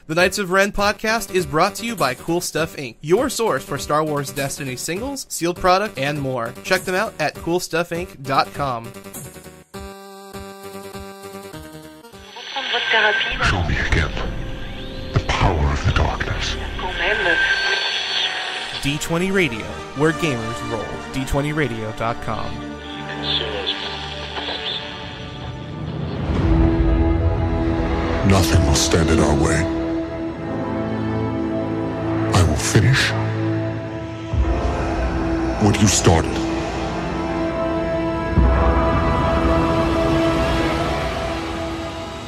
The Knights of Ren podcast is brought to you by Cool Stuff Inc., your source for Star Wars Destiny singles, sealed product, and more. Check them out at CoolStuffInc.com. Show me again the power of the darkness. D20 Radio, where gamers roll. D20Radio.com. Nothing will stand in our way. I will finish what you started.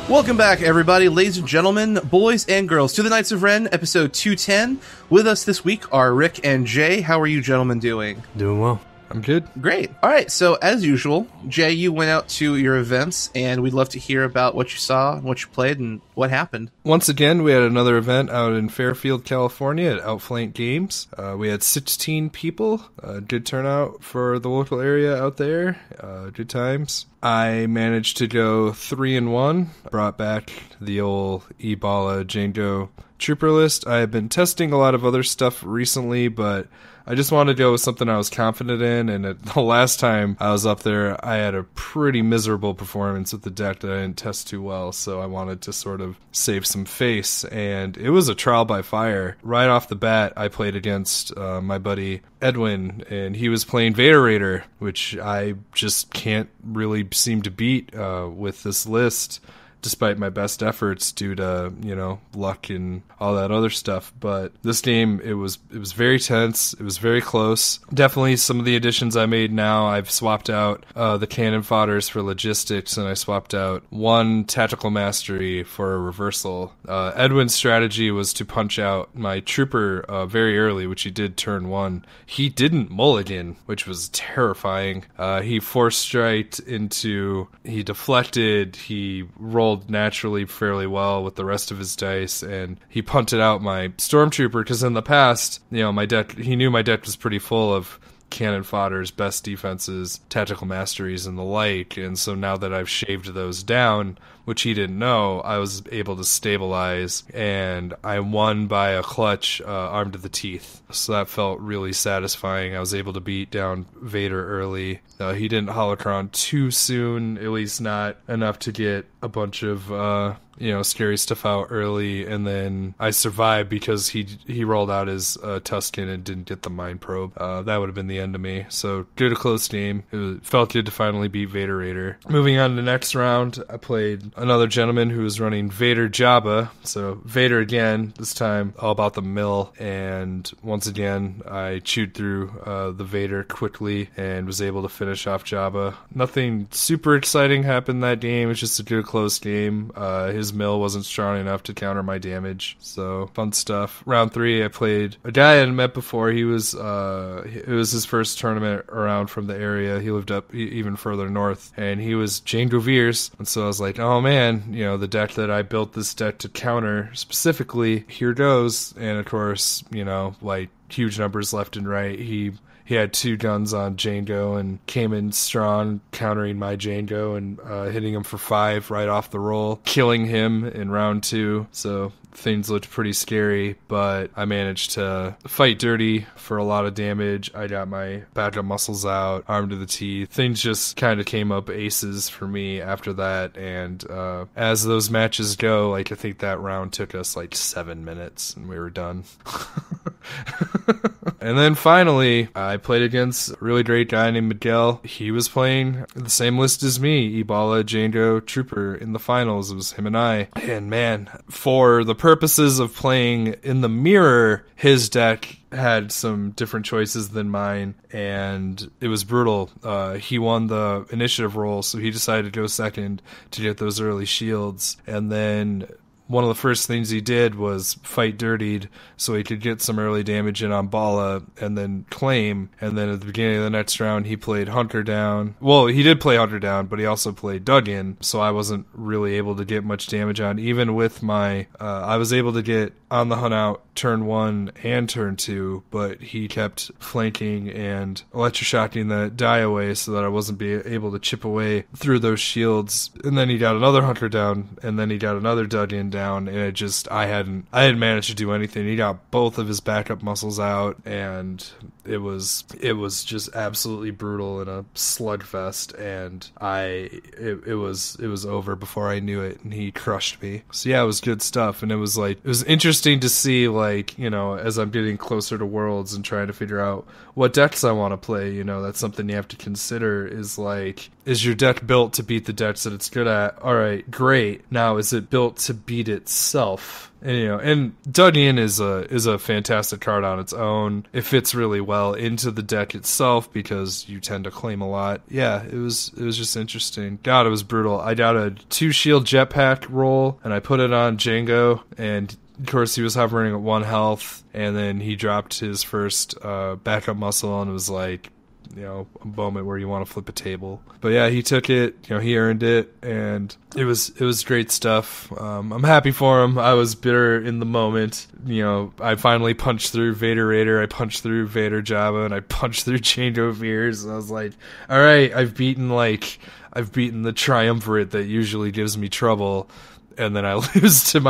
Welcome back, everybody, ladies and gentlemen, boys and girls, to the Knights of Ren, episode 210. With us this week are Rick and Jay. How are you gentlemen doing? Doing well. I'm good. Great. All right, so as usual, Jay, you went out to your events, and we'd love to hear about what you saw, and what you played, and what happened. Once again, we had another event out in Fairfield, California at Outflank Games. We had 16 people. Good turnout for the local area out there. Good times. I managed to go 3-1. Brought back the old Ebola Django Trooper list. I have been testing a lot of other stuff recently, but I just wanted to go with something I was confident in, and the last time I was up there, I had a pretty miserable performance with the deck that I didn't test too well, so I wanted to sort of save some face, and it was a trial by fire. Right off the bat, I played against my buddy Edwin, and he was playing Vader Raider, which I just can't really seem to beat with this list, despite my best efforts due to, luck and all that other stuff. But this game, it was very tense. It was very close. Definitely some of the additions I made now, I've swapped out the cannon fodders for logistics, and I swapped out one tactical mastery for a reversal. Edwin's strategy was to punch out my trooper very early, which he did turn one. He didn't mulligan, which was terrifying. He force striked into, he deflected, he rolled naturally fairly well with the rest of his dice, and he punted out my stormtrooper, because in the past, my deck, he knew my deck was pretty full of cannon fodders, best defenses, tactical masteries, and the like, and so now that I've shaved those down, which he didn't know, I was able to stabilize, and I won by a clutch arm to the teeth. So that felt really satisfying. I was able to beat down Vader early. He didn't holocron too soon, at least not enough to get a bunch of scary stuff out early, and then I survived because he rolled out his Tusken and didn't get the Mind Probe. That would have been the end of me. So good, a close game. It felt good to finally beat Vader Raider. Moving on to the next round, I played another gentleman who was running Vader Jabba. So Vader again, this time all about the mill, and once again I chewed through the Vader quickly and was able to finish off Jabba. Nothing super exciting happened that game. It's just a good close game. His mill wasn't strong enough to counter my damage, so fun stuff. Round 3, I played a guy I hadn't met before. He was it was his first tournament around from the area. He lived up even further north, and he was Django Veers, and so I was like, oh man, the deck that I built this deck to counter specifically, here goes. And of course, huge numbers left and right. He had 2 guns on Django and came in strong, countering my Django and hitting him for 5 right off the roll, killing him in round 2. So things looked pretty scary, but I managed to fight dirty for a lot of damage. I got my backup muscles out, arm to the teeth. Things just kind of came up aces for me after that, and as those matches go, I think that round took us 7 minutes, and we were done. And then finally, I played against a really great guy named Miguel. He was playing the same list as me, Ebola Django Trooper, in the finals. It was him and I. And man, for the purposes of playing in the mirror, his deck had some different choices than mine, and it was brutal. He won the initiative roll, so he decided to go second to get those early shields, and then one of the first things he did was fight dirtied so he could get some early damage in on Bala and then claim. And then at the beginning of the next round, he played Hunter down. Well, he did play Hunter down, but he also played Duggan, so I wasn't really able to get much damage on. Even with my, I was able to get on the hunt out turn 1 and turn 2, but he kept flanking and electroshocking the die away so that I wasn't able to chip away through those shields. And then he got another Hunter down, and then he got another Duggan down. down, and I hadn't managed to do anything. He got both of his backup muscles out, and it was just absolutely brutal in a slugfest, and it was over before I knew it, and he crushed me. So yeah, it was good stuff, and it was interesting to see, like, you know, as I'm getting closer to Worlds and trying to figure out what decks I want to play. You know, that's something you have to consider, is like, is your deck built to beat the decks that it's good at? All right, great. Now, is it built to beat itself? And, you know, and Dug In is a fantastic card on its own. It fits really well into the deck itself because you tend to claim a lot. Yeah, it was just interesting. God, it was brutal. I got a 2-shield jetpack roll, and I put it on Django, and of course he was hovering at 1 health, and then he dropped his first backup muscle, and it was like, you know, a moment where you want to flip a table. But yeah, he took it, you know, he earned it, and it was great stuff. I'm happy for him. I was bitter in the moment. You know, I finally punched through Vader Raider, I punched through Vader Jabba, and I punched through Change of Fears, and I was like, all right, I've beaten the triumvirate that usually gives me trouble. And then I lose to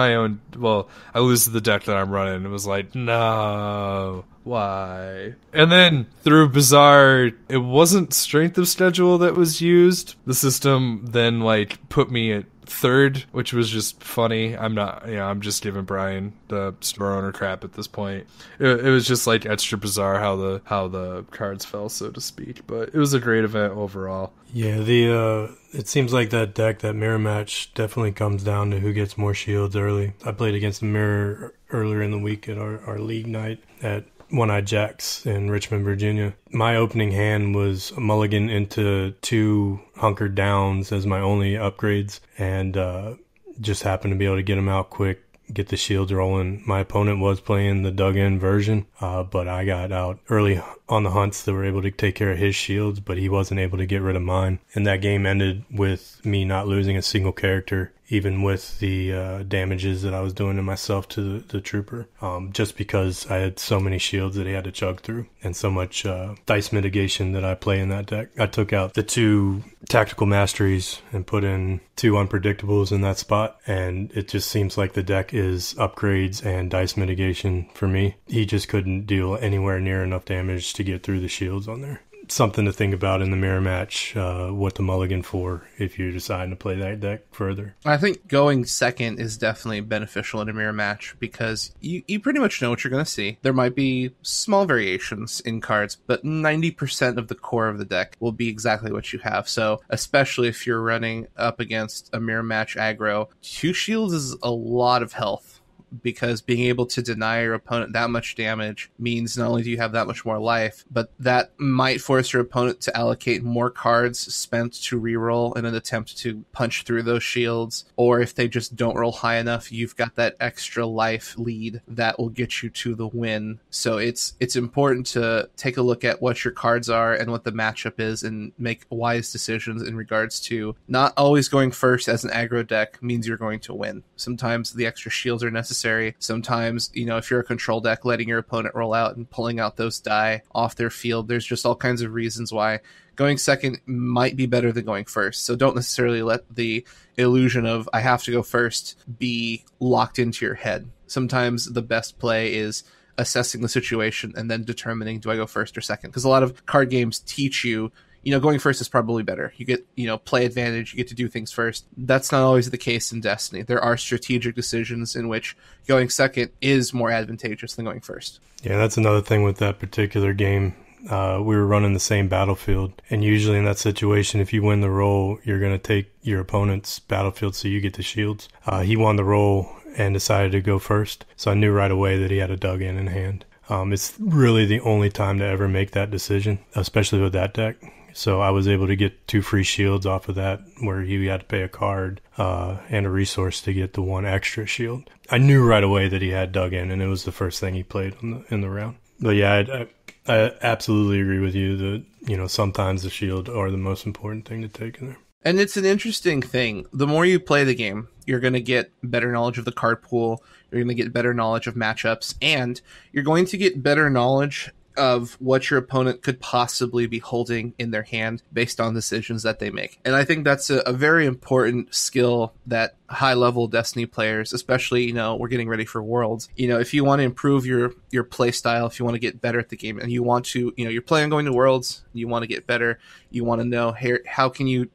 I lose to the deck that I'm running. It was like, no, why? And then through Bizarre, it wasn't strength of schedule that was used. The system then, like, put me at 3rd, which was just funny. I'm just giving Brian the store owner crap at this point. It was just, like, extra bizarre how the cards fell, so to speak. But it was a great event overall. Yeah, it seems like that deck, that mirror match, definitely comes down to who gets more shields early. I played against the mirror earlier in the week at our league night at One-Eyed Jacks in Richmond, Virginia. My opening hand was a mulligan into 2 hunkered downs as my only upgrades, and just happened to be able to get them out quick, get the shields rolling. My opponent was playing the dug-in version, but I got out early on the hunts that were able to take care of his shields, but he wasn't able to get rid of mine. And that game ended with me not losing a single character, even with the damages that I was doing to myself to the trooper, just because I had so many shields that he had to chug through, and so much dice mitigation that I play in that deck. I took out the 2 tactical masteries and put in 2 unpredictables in that spot, and it just seems like the deck is upgrades and dice mitigation for me. He just couldn't deal anywhere near enough damage to get through the shields on there. Something to think about in the mirror match, what to mulligan for if you're deciding to play that deck further. I think going second is definitely beneficial in a mirror match because you pretty much know what you're going to see. There might be small variations in cards, but 90% of the core of the deck will be exactly what you have. So especially if you're running up against a mirror match aggro, 2 shields is a lot of health, because being able to deny your opponent that much damage means not only do you have that much more life, but that might force your opponent to allocate more cards spent to reroll in an attempt to punch through those shields. Or if they just don't roll high enough, you've got that extra life lead that will get you to the win. So it's important to take a look at what your cards are and what the matchup is and make wise decisions in regards to not always going first as an aggro deck means you're going to win. Sometimes the extra shields are necessary. Sometimes, you know, if you're a control deck, letting your opponent roll out and pulling out those die off their field, there's just all kinds of reasons why going second might be better than going first. So don't necessarily let the illusion of I have to go first be locked into your head. Sometimes the best play is assessing the situation and then determining, do I go first or second? Because a lot of card games teach you, you know, going first is probably better. You get, you know, play advantage, you get to do things first. That's not always the case in Destiny. There are strategic decisions in which going second is more advantageous than going first. Yeah, that's another thing with that particular game. We were running the same battlefield, and usually in that situation, if you win the roll, you're going to take your opponent's battlefield so you get the shields. He won the roll and decided to go first, so I knew right away that he had a dug-in hand. It's really the only time to ever make that decision, especially with that deck. So I was able to get 2 free shields off of that, where he had to pay a card and a resource to get the 1 extra shield. I knew right away that he had dug in, and it was the first thing he played in the round. But yeah, I absolutely agree with you that, you know, sometimes the shield are the most important thing to take in there. And it's an interesting thing. The more you play the game, you're going to get better knowledge of the card pool, you're going to get better knowledge of matchups, and you're going to get better knowledge of what your opponent could possibly be holding in their hand based on decisions that they make. And I think that's a very important skill that high level Destiny players, especially, we're getting ready for Worlds. If you want to improve your play style, if you want to get better at the game, and you want to, you're planning on going to Worlds, you want to get better, you want to know how can you,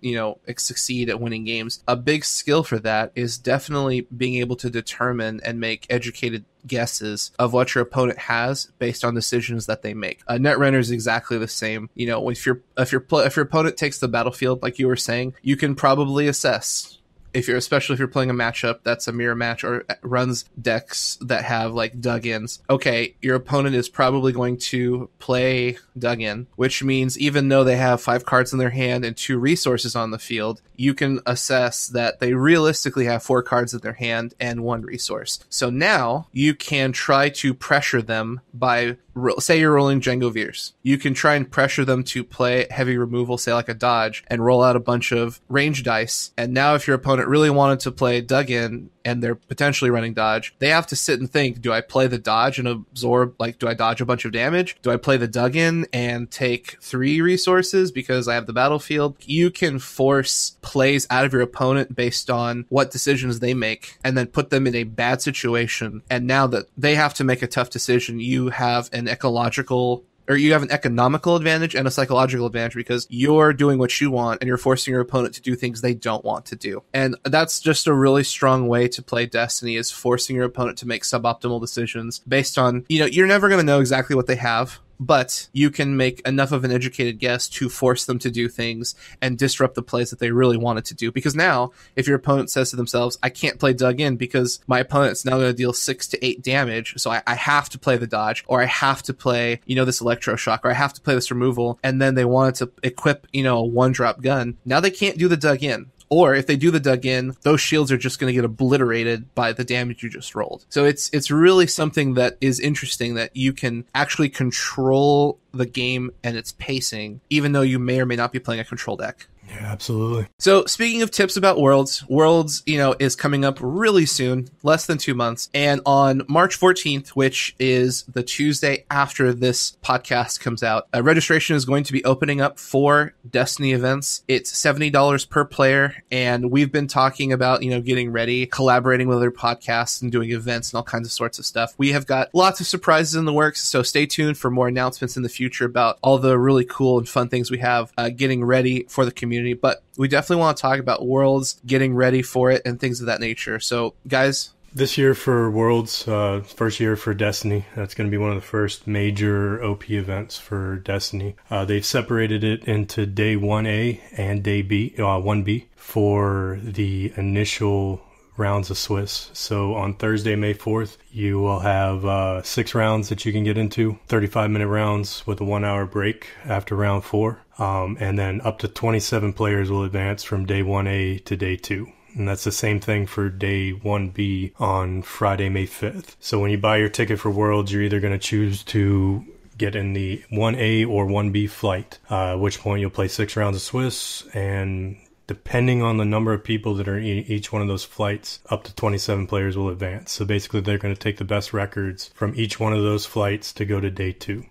succeed at winning games. A big skill for that is definitely being able to determine and make educated guesses of what your opponent has based on decisions that they make. Netrunner is exactly the same. If your opponent takes the battlefield, like you were saying, you can probably assess. Especially if you're playing a matchup that's a mirror match or runs decks that have like dug-ins. Okay, your opponent is probably going to play dug-in, which means even though they have 5 cards in their hand and 2 resources on the field, you can assess that they realistically have 4 cards in their hand and 1 resource. So now you can try to pressure them by, say you're rolling Django Veers. You can try and pressure them to play heavy removal, say like a dodge, and roll out a bunch of range dice. And now if your opponent really wanted to play dug-in and they're potentially running dodge, they have to sit and think, do I play the dodge and absorb, do I dodge a bunch of damage? Do I play the dug-in and take 3 resources because I have the battlefield? You can force plays out of your opponent based on what decisions they make and then put them in a bad situation. And now that they have to make a tough decision, you have an economical advantage and a psychological advantage because you're doing what you want and you're forcing your opponent to do things they don't want to do. And that's just a really strong way to play Destiny, is forcing your opponent to make suboptimal decisions based on, you're never going to know exactly what they have, but you can make enough of an educated guess to force them to do things and disrupt the plays that they really wanted to do. Because now, if your opponent says to themselves, I can't play dug in because my opponent's now going to deal 6 to 8 damage, so I have to play the dodge, or I have to play, this electroshock, or I have to play this removal, and then they wanted to equip, a 1-drop gun. Now they can't do the dug in. Or if they do the dug in, those shields are just going to get obliterated by the damage you just rolled. So it's really something that is interesting, that you can actually control the game and its pacing, even though you may or may not be playing a control deck. Yeah, absolutely. So speaking of tips about Worlds, is coming up really soon, less than 2 months. And on March 14th, which is the Tuesday after this podcast comes out, registration is going to be opening up for Destiny events. It's $70 per player. And we've been talking about, getting ready, collaborating with other podcasts and doing events and all kinds of sorts of stuff. We have got lots of surprises in the works. So stay tuned for more announcements in the future about all the really cool and fun things we have getting ready for the community. But we definitely want to talk about Worlds, getting ready for it, and things of that nature. So, guys, this year for Worlds, first year for Destiny, that's going to be one of the first major OP events for Destiny. They've separated it into Day 1A and Day 1B for the initial rounds of Swiss. So on Thursday, May 4th, you will have 6 rounds that you can get into, 35-minute rounds with a 1-hour break after round 4. And then up to 27 players will advance from Day 1A to Day 2. And that's the same thing for Day 1B on Friday, May 5th. So when you buy your ticket for Worlds, you're either going to choose to get in the 1A or 1B flight, at which point you'll play 6 rounds of Swiss, and depending on the number of people that are in each one of those flights, up to 27 players will advance. So basically, they're going to take the best records from each one of those flights to go to Day 2.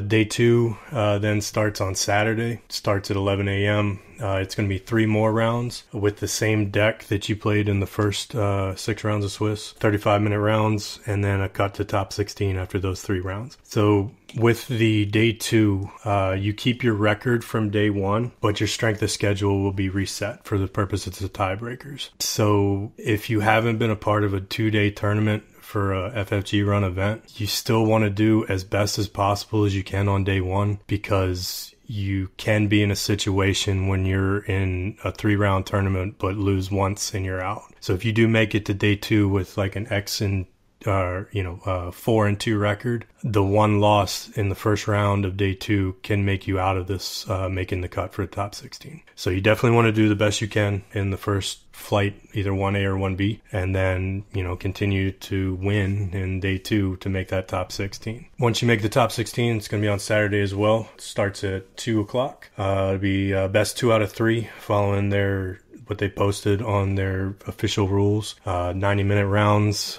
Day 2 then starts on Saturday. It starts at 11 a.m. It's going to be 3 more rounds with the same deck that you played in the first 6 rounds of Swiss, 35-minute rounds, and then a cut to top 16 after those 3 rounds. So with the Day 2, you keep your record from Day 1, but your strength of schedule will be reset for the purposes of tiebreakers. So if you haven't been a part of a 2-day tournament for a FFG run event, you still want to do as best as possible as you can on Day 1, because you can be in a situation when you're in a 3-round tournament but lose once and you're out. So if you do make it to Day 2 with like an X and 4-2 record, the 1 loss in the first round of Day 2 can make you out of this, making the cut for the top 16. So you definitely want to do the best you can in the first flight, either 1A or 1B, and then, continue to win in Day 2 to make that top 16. Once you make the top 16, it's going to be on Saturday as well. It starts at 2 o'clock. It'll be best 2 out of 3 following what they posted on their official rules. 90-minute rounds,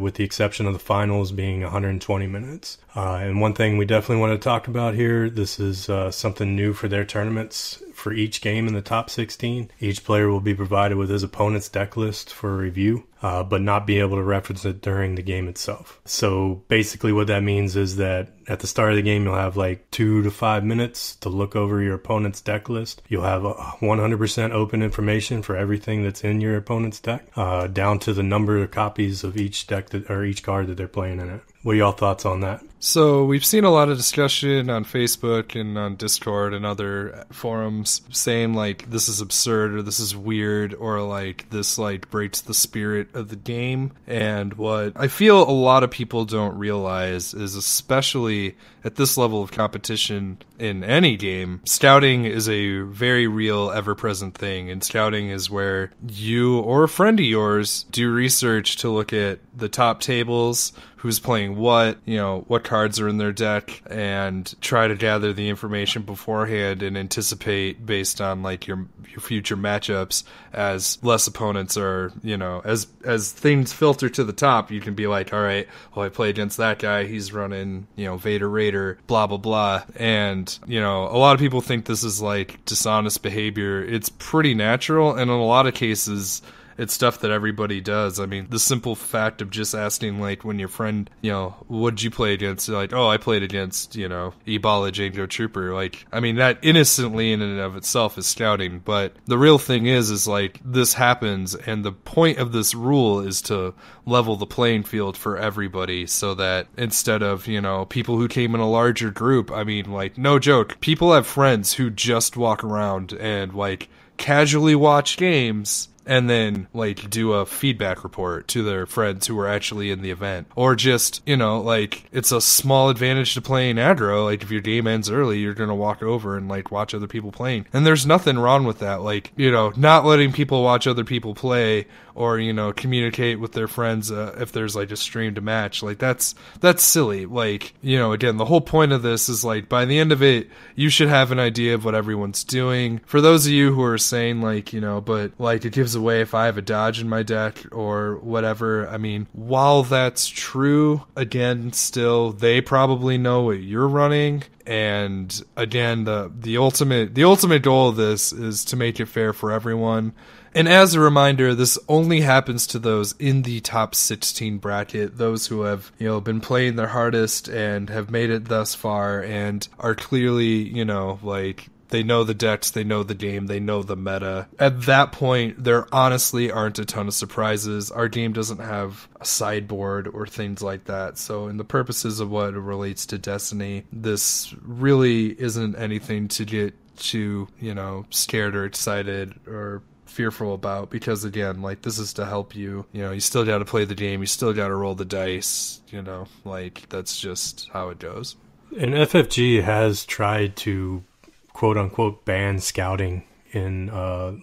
with the exception of the finals being 120 minutes. And one thing we definitely want to talk about here, this is something new for their tournaments for each game in the top 16, each player will be provided with his opponent's deck list for review, but not be able to reference it during the game itself. So basically what that means is that at the start of the game, you'll have like 2 to 5 minutes to look over your opponent's deck list. You'll have 100% open information for everything that's in your opponent's deck, down to the number of copies of each deck or each card that they're playing in it. What are y'all thoughts on that? So we've seen a lot of discussion on Facebook and on Discord and other forums saying like this is absurd or this is weird or like this like breaks the spirit of the game. And what I feel a lot of people don't realize is, especially at this level of competition in any game, scouting is a very real, ever-present thing. And scouting is where you or a friend of yours do research to look at the top tables, who's playing what, you know, what cards are in their deck, and try to gather the information beforehand and anticipate based on like your future matchups. As less opponents are, you know, as things filter to the top, you can be like, all right, well, I play against that guy, he's running, you know, Vader Raider, blah blah blah. And you know, a lot of people think this is like dishonest behavior. It's pretty natural, and in a lot of cases it's stuff that everybody does. I mean, the simple fact of just asking, like, when your friend, you know, what'd you play against? Like, oh, I played against, you know, Ebola Django Trooper. Like, I mean, that innocently in and of itself is scouting. But the real thing is like, this happens, and the point of this rule is to level the playing field for everybody, so that instead of, you know, people who came in a larger group, I mean, like, no joke, people have friends who just walk around and, like, casually watch games and then like do a feedback report to their friends who were actually in the event. Or just, you know, like, it's a small advantage to playing aggro. Like, if your game ends early, you're gonna walk over and like watch other people playing, and there's nothing wrong with that. Like, you know, not letting people watch other people play, or, you know, communicate with their friends if there's like a streamed match, like that's silly. Like, you know, again, the whole point of this is like, by the end of it, you should have an idea of what everyone's doing. For those of you who are saying like, you know, but like it gives away if I have a dodge in my deck or whatever, I mean, while that's true, again, still, they probably know what you're running. And again, the ultimate goal of this is to make it fair for everyone. And as a reminder, this only happens to those in the top 16 bracket, those who have, you know, been playing their hardest and have made it thus far and are clearly, you know, like, they know the decks, they know the game, they know the meta. At that point, there honestly aren't a ton of surprises. Our game doesn't have a sideboard or things like that. So in the purposes of what relates to Destiny, this really isn't anything to get too, you know, scared or excited or fearful about, because again, like, this is to help you. You know, you still got to play the game, you still got to roll the dice, you know, like, that's just how it goes. And FFG has tried to quote unquote ban scouting in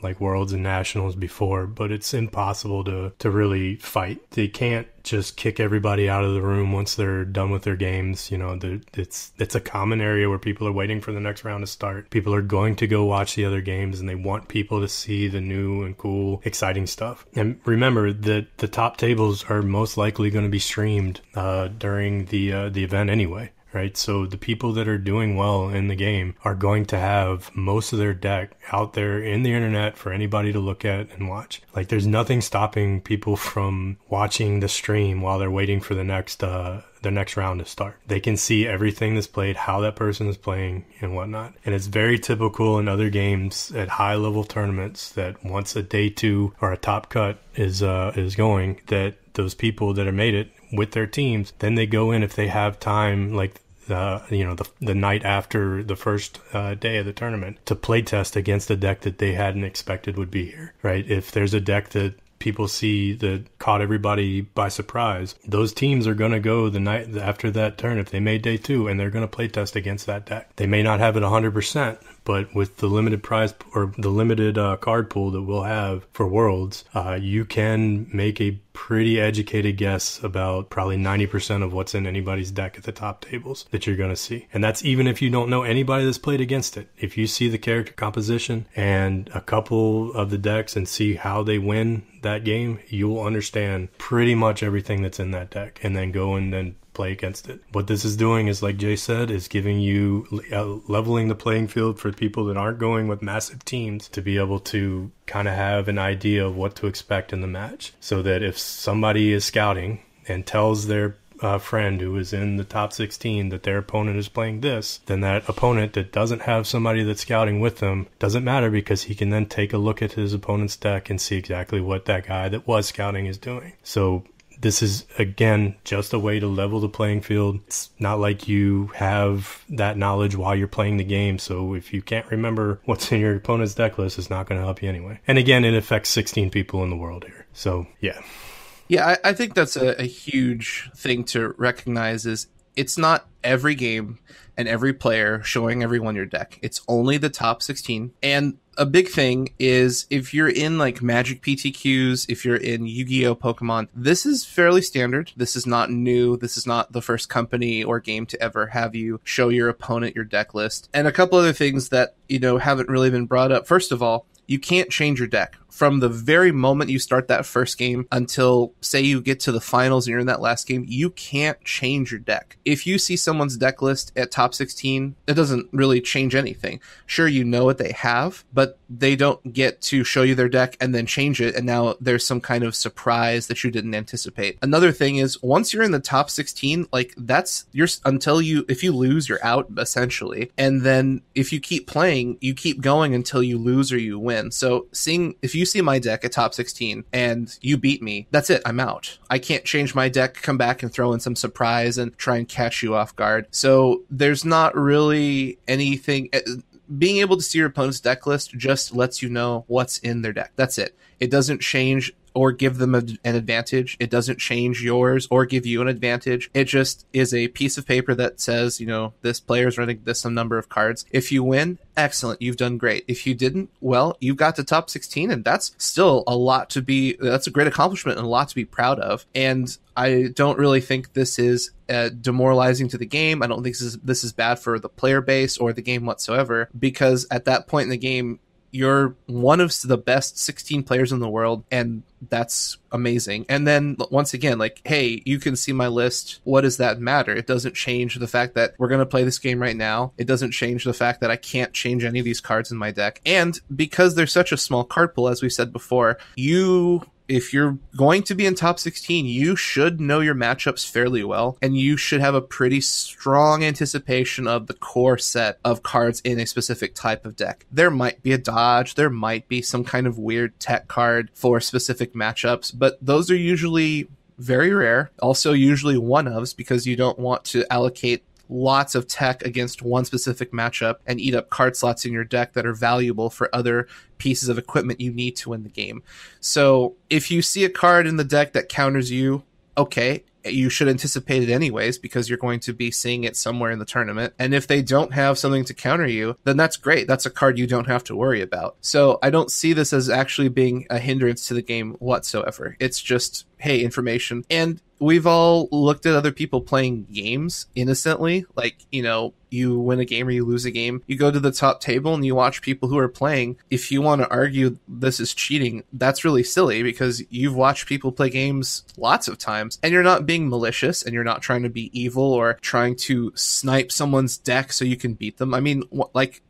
like Worlds and Nationals before, but it's impossible to really fight. They can't just kick everybody out of the room once they're done with their games. You know, it's a common area where people are waiting for the next round to start. People are going to go watch the other games, and they want people to see the new and cool, exciting stuff. And remember that the top tables are most likely going to be streamed during the event anyway. Right, so the people that are doing well in the game are going to have most of their deck out there in the internet for anybody to look at and watch. Like, there's nothing stopping people from watching the stream while they're waiting for the next round to start. They can see everything that's played, how that person is playing, and whatnot. And it's very typical in other games at high level tournaments that once a day 2 or a top cut is going, that those people that have made it with their teams, then they go in if they have time, like the night after the first day of the tournament, to play test against a deck that they hadn't expected would be here, right? If there's a deck that people see that caught everybody by surprise, those teams are going to go the night after that turn if they made day 2, and they're going to play test against that deck. They may not have it 100%, but with the limited prize or the limited card pool that we'll have for Worlds, you can make a pretty educated guess about probably 90% of what's in anybody's deck at the top tables that you're going to see. And that's even if you don't know anybody that's played against it. If you see the character composition and a couple of the decks and see how they win that game, you'll understand pretty much everything that's in that deck, and then go and then play against it. What this is doing is, like Jay said, is giving you leveling the playing field for people that aren't going with massive teams to be able to kind of have an idea of what to expect in the match, so that if somebody is scouting and tells their friend who is in the top 16 that their opponent is playing this, then that opponent that doesn't have somebody that's scouting with them doesn't matter, because he can then take a look at his opponent's deck and see exactly what that guy that was scouting is doing. So this is, again, just a way to level the playing field. It's not like you have that knowledge while you're playing the game, so if you can't remember what's in your opponent's deck list, it's not going to help you anyway. And again, it affects 16 people in the world here. So, yeah. Yeah, I think that's a huge thing to recognize, is it's not every game and every player showing everyone your deck. It's only the top 16. And a big thing is, if you're in like Magic PTQs, if you're in Yu-Gi-Oh! Pokemon, this is fairly standard. This is not new. This is not the first company or game to ever have you show your opponent your deck list. And a couple other things that, haven't really been brought up. First of all, you can't change your deck. From the very moment you start that first game until, say, you get to the finals and you're in that last game, you can't change your deck. If you see someone's deck list at top 16, it doesn't really change anything. Sure, you know what they have, but they don't get to show you their deck and then change it, and now there's some kind of surprise that you didn't anticipate. Another thing is, once you're in the top 16, if you lose, you're out, essentially. And then if you keep playing, you keep going until you lose or you win. So if you see my deck at top 16 and you beat me, that's it, I'm out. I can't change my deck, come back and throw in some surprise and try and catch you off guard. So there's not really anything. Being able to see your opponent's deck list just lets you know what's in their deck. That's it. It doesn't change or give them an advantage. It doesn't change yours or give you an advantage. It just is a piece of paper that says, this player's running this number of cards. If you win, excellent, you've done great. If you didn't, well, you got to top 16, and that's still that's a great accomplishment and a lot to be proud of. And I don't really think this is demoralizing to the game. I don't think this is bad for the player base or the game whatsoever, because at that point in the game, you're one of the best 16 players in the world, and that's amazing. And then once again, hey, you can see my list. What does that matter? It doesn't change the fact that we're going to play this game right now. It doesn't change the fact that I can't change any of these cards in my deck. And because there's such a small card pool, as we said before, if you're going to be in top 16, you should know your matchups fairly well, and you should have a pretty strong anticipation of the core set of cards in a specific type of deck. There might be a dodge, there might be some kind of weird tech card for specific matchups, but those are usually very rare. Also usually one-ofs, because you don't want to allocate lots of tech against one specific matchup and eat up card slots in your deck that are valuable for other pieces of equipment you need to win the game. So if you see a card in the deck that counters you, okay, you should anticipate it anyways, because you're going to be seeing it somewhere in the tournament. And if they don't have something to counter you, then that's great. That's a card you don't have to worry about. So I don't see this as actually being a hindrance to the game whatsoever. It's just, hey, information. And we've all looked at other people playing games innocently. You win a game or you lose a game, you go to the top table and you watch people who are playing. If you want to argue this is cheating, that's really silly, because you've watched people play games lots of times, and you're not being malicious, and you're not trying to be evil or trying to snipe someone's deck so you can beat them. I mean,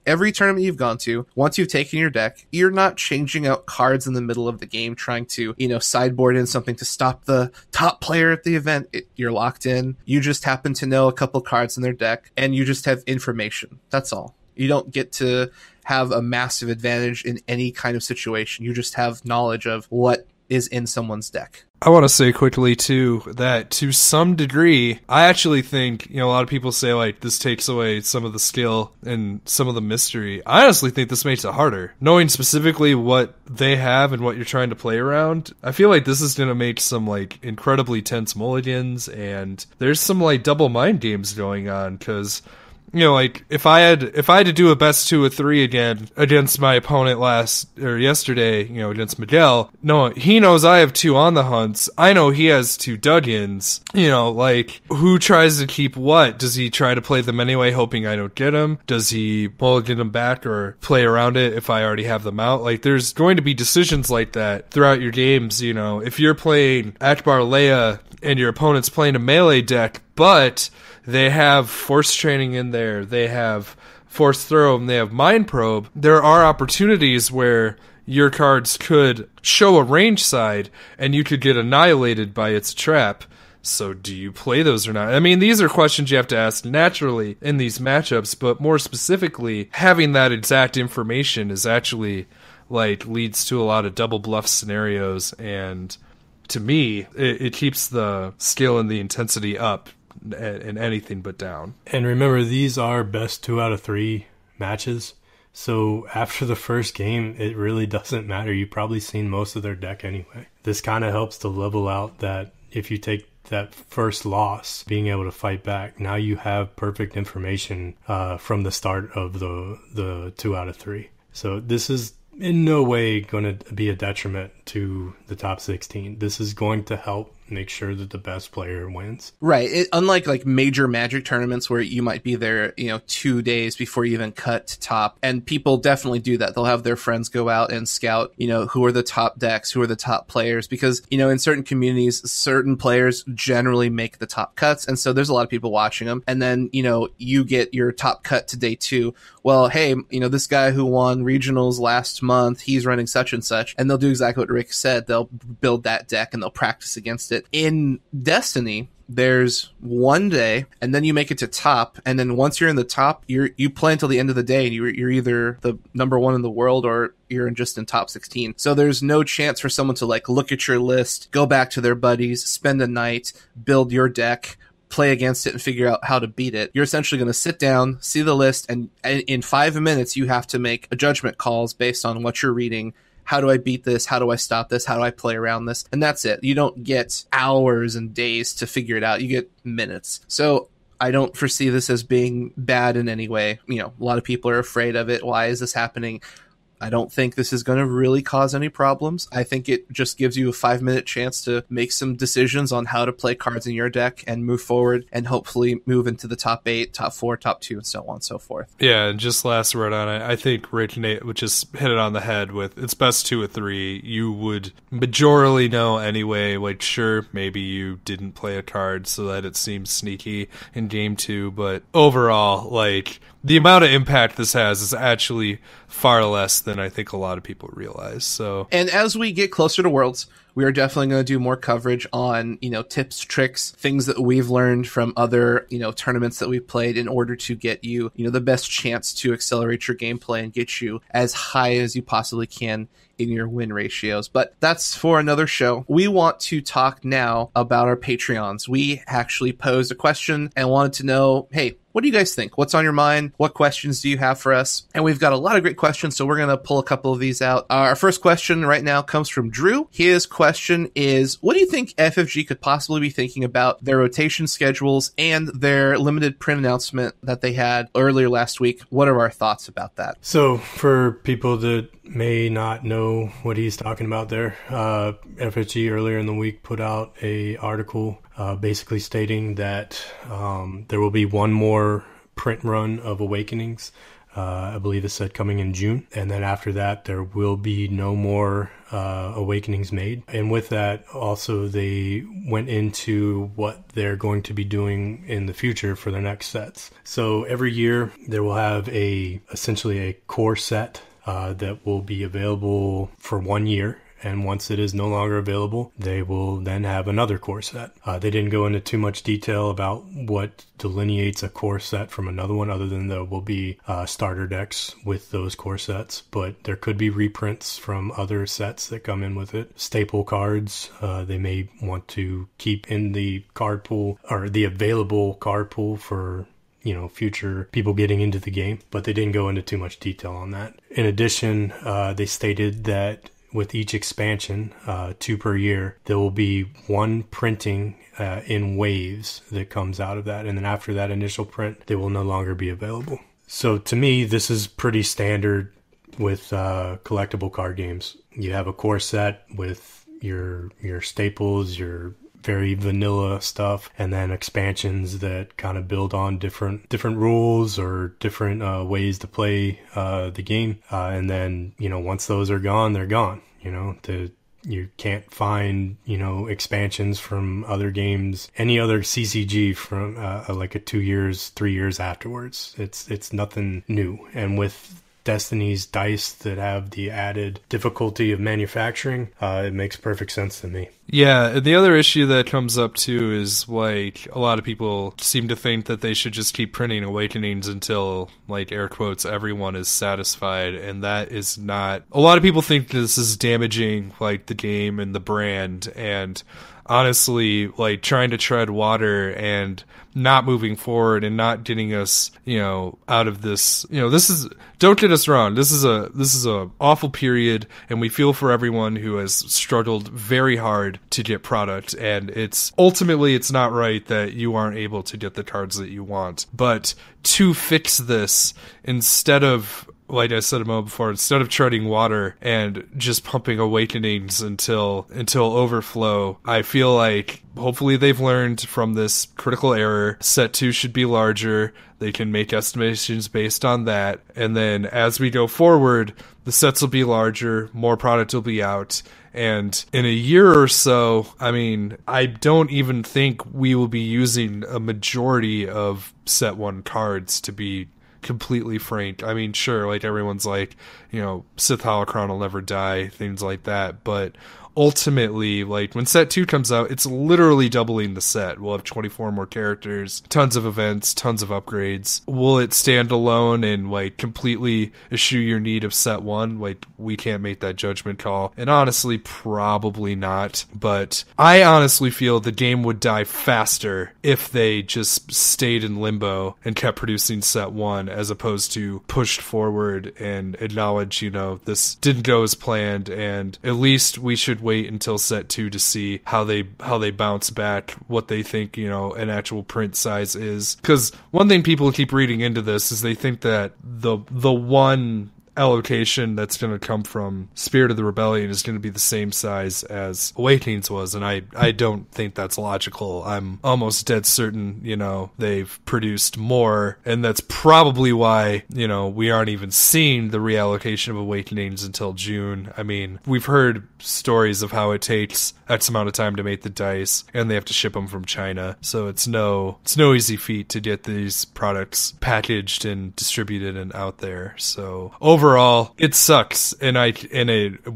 every tournament you've gone to, once you've taken your deck, you're not changing out cards in the middle of the game trying to, sideboard in something to stop the top player at the event. You're locked in. You just happen to know a couple cards in their deck, and you just have information. That's all. You don't get to have a massive advantage in any kind of situation. You just have knowledge of what is in someone's deck. I want to say quickly, too, that to some degree, I actually think, a lot of people say, this takes away some of the skill and some of the mystery. I honestly think this makes it harder. Knowing specifically what they have and what you're trying to play around, I feel like this is going to make some, incredibly tense mulligans, and there's some, double mind games going on, because if I had to do a best 2 or 3 again against my opponent yesterday, against Miguel, no, he knows I have 2 on the hunts. I know he has 2 Duggins. Who tries to keep what? Does he try to play them anyway, hoping I don't get him? Does he mulligan them back or play around it if I already have them out? There's going to be decisions like that throughout your games. If you're playing Akbar Leia and your opponent's playing a melee deck, but they have Force Training in there, they have Force Throw, and they have Mind Probe. There are opportunities where your cards could show a range side, and you could get annihilated by its trap. So do you play those or not? I mean, these are questions you have to ask naturally in these matchups, but more specifically, having that exact information is actually, like, leads to a lot of double bluff scenarios, and to me, it keeps the skill and the intensity up and anything but down. And remember, these are best 2 out of 3 matches. So after the first game, it really doesn't matter. You've probably seen most of their deck anyway. This kind of helps to level out that if you take that first loss, being able to fight back, now you have perfect information from the start of the 2 out of 3. So this is in no way going to be a detriment to the top 16. This is going to help make sure that the best player wins. Right. Unlike like major Magic tournaments where you might be there, 2 days before you even cut to top. And people definitely do that. They'll have their friends go out and scout, who are the top decks, who are the top players, because, in certain communities, certain players generally make the top cuts. And so there's a lot of people watching them. And then, you get your top cut to day 2. Well, hey, this guy who won regionals last month, he's running such and such. And they'll do exactly what Rick said. They'll build that deck and they'll practice against it. In Destiny, there's one day, and then you make it to top, and then once you're in the top, you play until the end of the day, and you're either the number 1 in the world or you're just in top 16. So there's no chance for someone to like look at your list, go back to their buddies, spend a night, build your deck, play against it, and figure out how to beat it. You're essentially going to sit down, see the list, and in 5 minutes you have to make a judgment calls based on what you're reading. How do I beat this? How do I stop this? How do I play around this? And that's it. You don't get hours and days to figure it out. You get minutes. So I don't foresee this as being bad in any way. A lot of people are afraid of it. Why is this happening? I don't think this is going to really cause any problems. I think it just gives you a 5-minute chance to make some decisions on how to play cards in your deck and move forward and hopefully move into the top 8, top 4, top 2, and so on and so forth. Yeah, and just last word on it, I think Rick Nate would just hit it on the head with it's best 2 of 3. You would majorly know anyway, like sure, maybe you didn't play a card so that it seems sneaky in game 2, but overall, like, the amount of impact this has is actually far less than I think a lot of people realize. So, and as we get closer to Worlds, we are definitely going to do more coverage on, tips, tricks, things that we've learned from other, tournaments that we've played in order to get you, the best chance to accelerate your gameplay and get you as high as you possibly can in your win ratios. But that's for another show. We want to talk now about our Patreons. We actually posed a question and wanted to know, hey, what do you guys think? What's on your mind? What questions do you have for us? And we've got a lot of great questions, so we're going to pull a couple of these out. Our first question right now comes from Drew. His question is, what do you think FFG could possibly be thinking about their rotation schedules and their limited print announcement that they had earlier last week? What are our thoughts about that? So for people that may not know what he's talking about there, FFG earlier in the week put out a article basically stating that there will be one more print run of Awakenings. I believe it said coming in June. And then after that, there will be no more Awakenings made. And with that, also, they went into what they're going to be doing in the future for their next sets. So every year, there will have essentially a core set that will be available for 1 year. And once it is no longer available, they will then have another core set. They didn't go into too much detail about what delineates a core set from another one, other than there will be starter decks with those core sets. But there could be reprints from other sets that come in with it. Staple cards, they may want to keep in the card pool, or the available card pool for future people getting into the game. But they didn't go into too much detail on that. In addition, they stated that with each expansion, 2 per year, there will be one printing in waves that comes out of that. And then after that initial print, they will no longer be available. So to me, this is pretty standard with collectible card games. You have a core set with your staples, your very vanilla stuff, and then expansions that kind of build on different rules or different ways to play the game. And then, once those are gone, they're gone. You can't find, expansions from other games, any other CCG from like 2 years, 3 years afterwards. It's nothing new. And with Destiny's dice that have the added difficulty of manufacturing, it makes perfect sense to me. Yeah, the other issue that comes up too is like a lot of people seem to think that they should just keep printing Awakenings until, like, air quotes, everyone is satisfied, and that is not. A lot of people think this is damaging like the game and the brand, and honestly, like, trying to tread water and not moving forward and not getting us, out of this, this is, don't get us wrong, this is a awful period, and we feel for everyone who has struggled very hard to get product, and it's not right that you aren't able to get the cards that you want. But to fix this, instead of, like I said a moment before, instead of treading water and just pumping Awakenings until overflow, I feel like hopefully they've learned from this critical error. Set 2 should be larger. They can make estimations based on that. And then as we go forward, the sets will be larger, more product will be out. And in a year or so, I don't even think we will be using a majority of Set 1 cards, to be completely frank. Sure, like, everyone's like, Sith Holocron will never die, things like that, but ultimately, like, when Set 2 comes out, it's literally doubling the set. We'll have 24 more characters, tons of events, tons of upgrades. Will it stand alone and, like, completely eschew your need of Set 1? Like, we can't make that judgment call. And honestly, probably not. But I honestly feel the game would die faster if they just stayed in limbo and kept producing Set 1, as opposed to pushed forward and acknowledge, this didn't go as planned, and at least we should wait until Set 2 to see how they bounce back, what they think, an actual print size is. Because one thing people keep reading into this is they think that the one allocation that's going to come from Spirit of the Rebellion is going to be the same size as Awakenings was, and I don't think that's logical. I'm almost dead certain, they've produced more, and that's probably why, we aren't even seeing the reallocation of Awakenings until June. We've heard stories of how it takes X amount of time to make the dice, and they have to ship them from China, so it's no easy feat to get these products packaged and distributed and out there. So overall, it sucks, and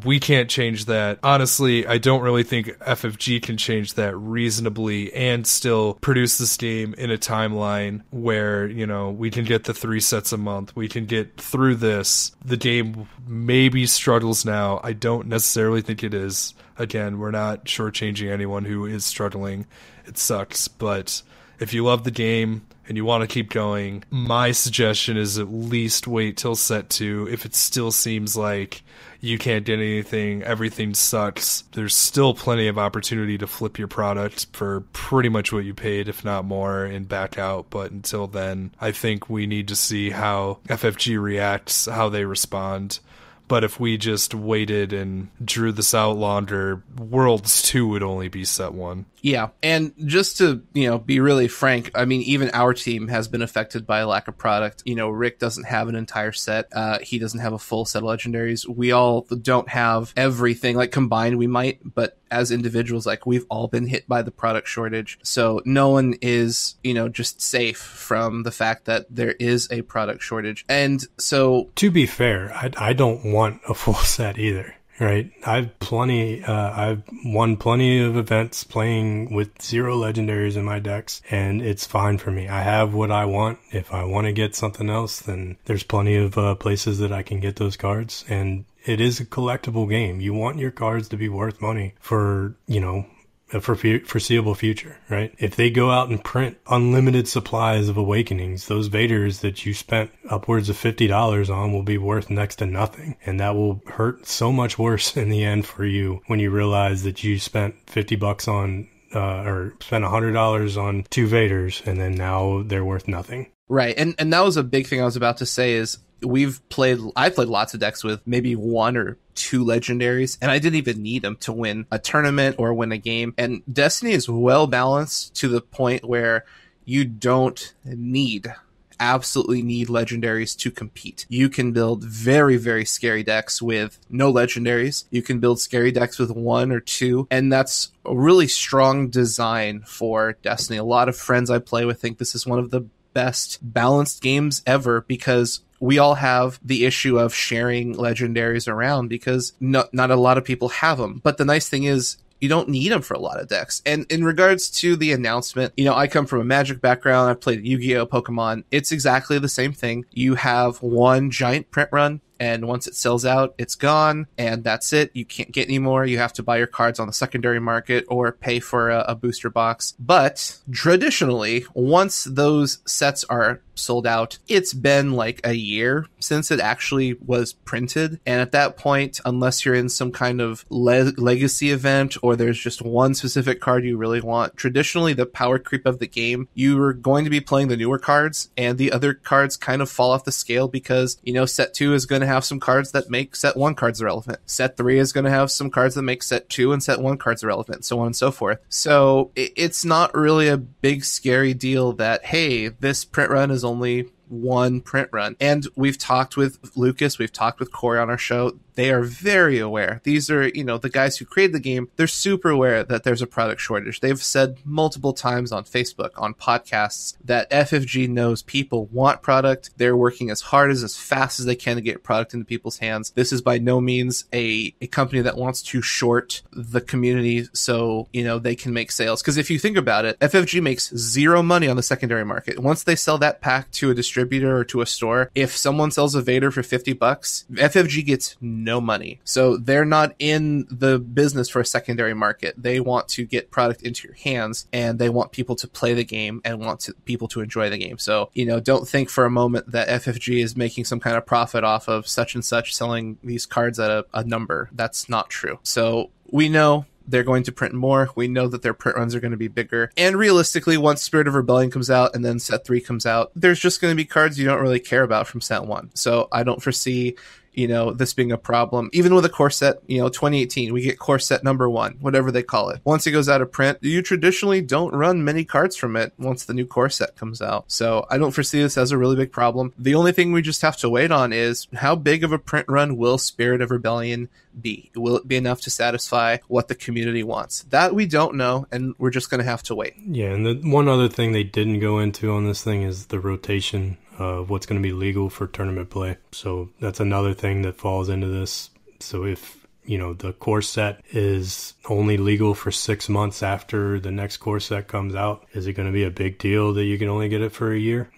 we can't change that. Honestly, I don't really think FFG can change that reasonably and still produce this game in a timeline where, we can get the 3 sets a month. We can get through this. The game maybe struggles now. I don't necessarily think it is. Again, we're not shortchanging anyone who is struggling. It sucks, but if you love the game and you want to keep going, my suggestion is at least wait till Set 2. If it still seems like you can't get anything, everything sucks, there's still plenty of opportunity to flip your product for pretty much what you paid, if not more, and back out. But until then, I think we need to see how FFG reacts, how they respond. But if we just waited and drew this out longer, Worlds 2 would only be Set 1. Yeah, and just to, be really frank, even our team has been affected by a lack of product. Rick doesn't have an entire set. He doesn't have a full set of legendaries. We all don't have everything. Like, combined we might, but as individuals, like, we've all been hit by the product shortage. So no one is, just safe from the fact that there is a product shortage. And so, to be fair, I don't want a full set either. Right. I've won plenty of events playing with 0 legendaries in my decks, and it's fine for me. I have what I want. If I want to get something else, then there's plenty of places that I can get those cards, and it is a collectible game. You want your cards to be worth money for, a foreseeable future, right? If they go out and print unlimited supplies of Awakenings, those Vaders that you spent upwards of $50 on will be worth next to nothing. And that will hurt so much worse in the end for you when you realize that you spent $50 on, or spent $100 on 2 Vaders, and then now they're worth nothing. Right. And that was a big thing I was about to say is I've played lots of decks with maybe 1 or 2 legendaries, and I didn't even need them to win a tournament or win a game. And Destiny is well balanced to the point where you don't need absolutely need legendaries to compete. You can build very, very scary decks with no legendaries. You can build scary decks with 1 or 2, and that's a really strong design for Destiny. A lot of friends I play with think this is one of the best balanced games ever, because we all have the issue of sharing legendaries around because not a lot of people have them. But the nice thing is, you don't need them for a lot of decks. And in regards to the announcement, I come from a Magic background. I've played Yu-Gi-Oh! Pokemon. It's exactly the same thing. You have one giant print run, and once it sells out, it's gone, and that's it. You can't get any more. You have to buy your cards on the secondary market or pay for a booster box. But traditionally, once those sets are sold out, it's been like a year since it actually was printed. And at that point, unless you're in some kind of legacy event or there's just one specific card you really want, traditionally the power creep of the game, you are going to be playing the newer cards, and the other cards kind of fall off the scale because, set 2 is going to have some cards that make set 1 cards irrelevant. Set 3 is going to have some cards that make set 2 and set 1 cards irrelevant, so on and so forth. So it's not really a big scary deal that, hey, this print run is only one print run. And we've talked with Lucas, we've talked with Corey on our show. They are very aware. These are, the guys who created the game. They're super aware that there's a product shortage. They've said multiple times on Facebook, on podcasts, that FFG knows people want product. They're working as hard as fast as they can to get product into people's hands. This is by no means a company that wants to short the community so, they can make sales. Because if you think about it, FFG makes zero money on the secondary market. Once they sell that pack to a distributor or to a store, if someone sells a Vader for $50, FFG gets no money. So they're not in the business for a secondary market. They want to get product into your hands, and they want people to play the game and people to enjoy the game. So, don't think for a moment that FFG is making some kind of profit off of such and such selling these cards at a number. That's not true. So we know they're going to print more. We know that their print runs are going to be bigger. And realistically, once Spirit of Rebellion comes out and then set 3 comes out, there's just going to be cards you don't really care about from set 1. So I don't foresee this being a problem. Even with a core set, 2018, we get core set number 1, whatever they call it. Once it goes out of print, you traditionally don't run many cards from it once the new core set comes out. So I don't foresee this as a really big problem. The only thing we just have to wait on is how big of a print run will Spirit of Rebellion be? Will it be enough to satisfy what the community wants? That we don't know, and we're just going to have to wait. Yeah, and the one other thing they didn't go into on this thing is the rotation of what's going to be legal for tournament play. So that's another thing that falls into this. So if, the core set is only legal for 6 months after the next core set comes out, is it going to be a big deal that you can only get it for a year?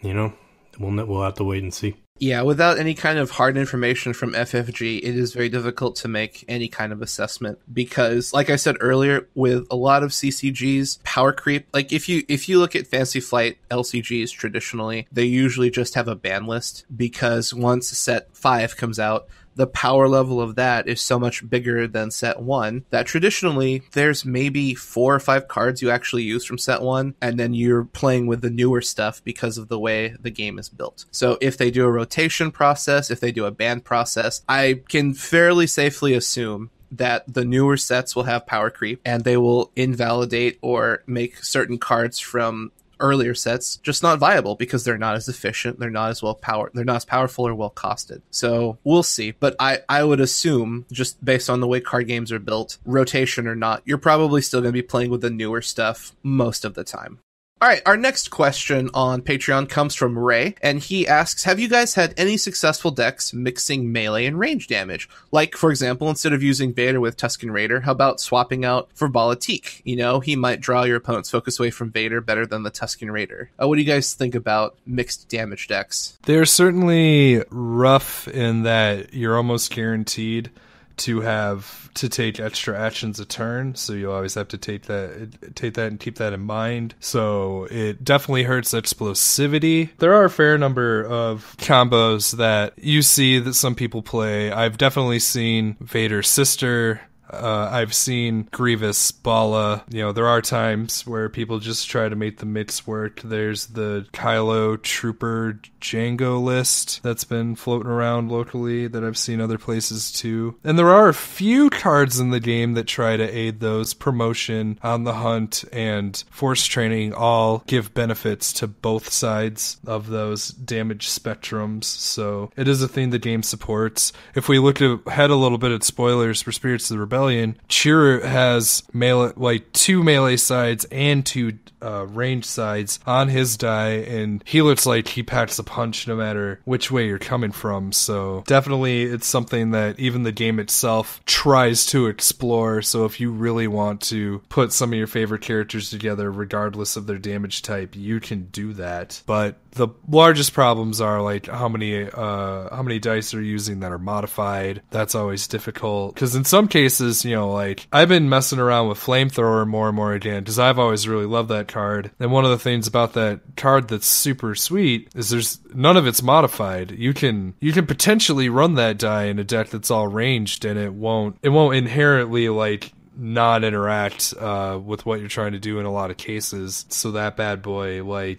We'll have to wait and see. Yeah, without any kind of hard information from FFG, it is very difficult to make any kind of assessment because, like I said earlier, with a lot of CCGs, power creep, like if you look at Fantasy Flight LCGs traditionally, they usually just have a ban list because once set 5 comes out, the power level of that is so much bigger than set 1 that traditionally there's maybe 4 or 5 cards you actually use from set 1, and then you're playing with the newer stuff because of the way the game is built. So if they do a rotation process, if they do a ban process, I can fairly safely assume that the newer sets will have power creep and they will invalidate or make certain cards from earlier sets just not viable because they're not as efficient, they're not as powerful or well costed. So we'll see, but I would assume, just based on the way card games are built, rotation or not, you're probably still going to be playing with the newer stuff most of the time. All right, our next question on Patreon comes from Ray, and he asks, have you guys had any successful decks mixing melee and range damage? Like, for example, instead of using Vader with Tusken Raider, how about swapping out for Balatik? He might draw your opponent's focus away from Vader better than the Tusken Raider. What do you guys think about mixed damage decks? They're certainly rough in that you're almost guaranteed to have to take extra actions a turn, so you always have to take that and keep that in mind. So it definitely hurts explosivity. There are a fair number of combos that you see that some people play. I've definitely seen Vader's sister I've seen Grievous, Bala. There are times where people just try to make the mix work. There's the Kylo Trooper Django list that's been floating around locally that I've seen other places too. And there are a few cards in the game that try to aid those. Promotion, On the Hunt, and Force Training all give benefits to both sides of those damage spectrums. So it is a thing the game supports. If we look ahead a little bit at spoilers for Spirits of the Rebellion, Cheer has melee, 2 melee sides and 2 range sides on his die, and he looks like he packs a punch no matter which way you're coming from. So definitely it's something that even the game itself tries to explore. So if you really want to put some of your favorite characters together regardless of their damage type, you can do that. But the largest problems are like how many dice are using that are modified. That's always difficult because in some cases, like I've been messing around with Flamethrower more and more again because I've always really loved that card. And one of the things about that card that's super sweet is there's none of it's modified. You can potentially run that die in a deck that's all ranged, and it won't inherently like not interact with what you're trying to do in a lot of cases. So that bad boy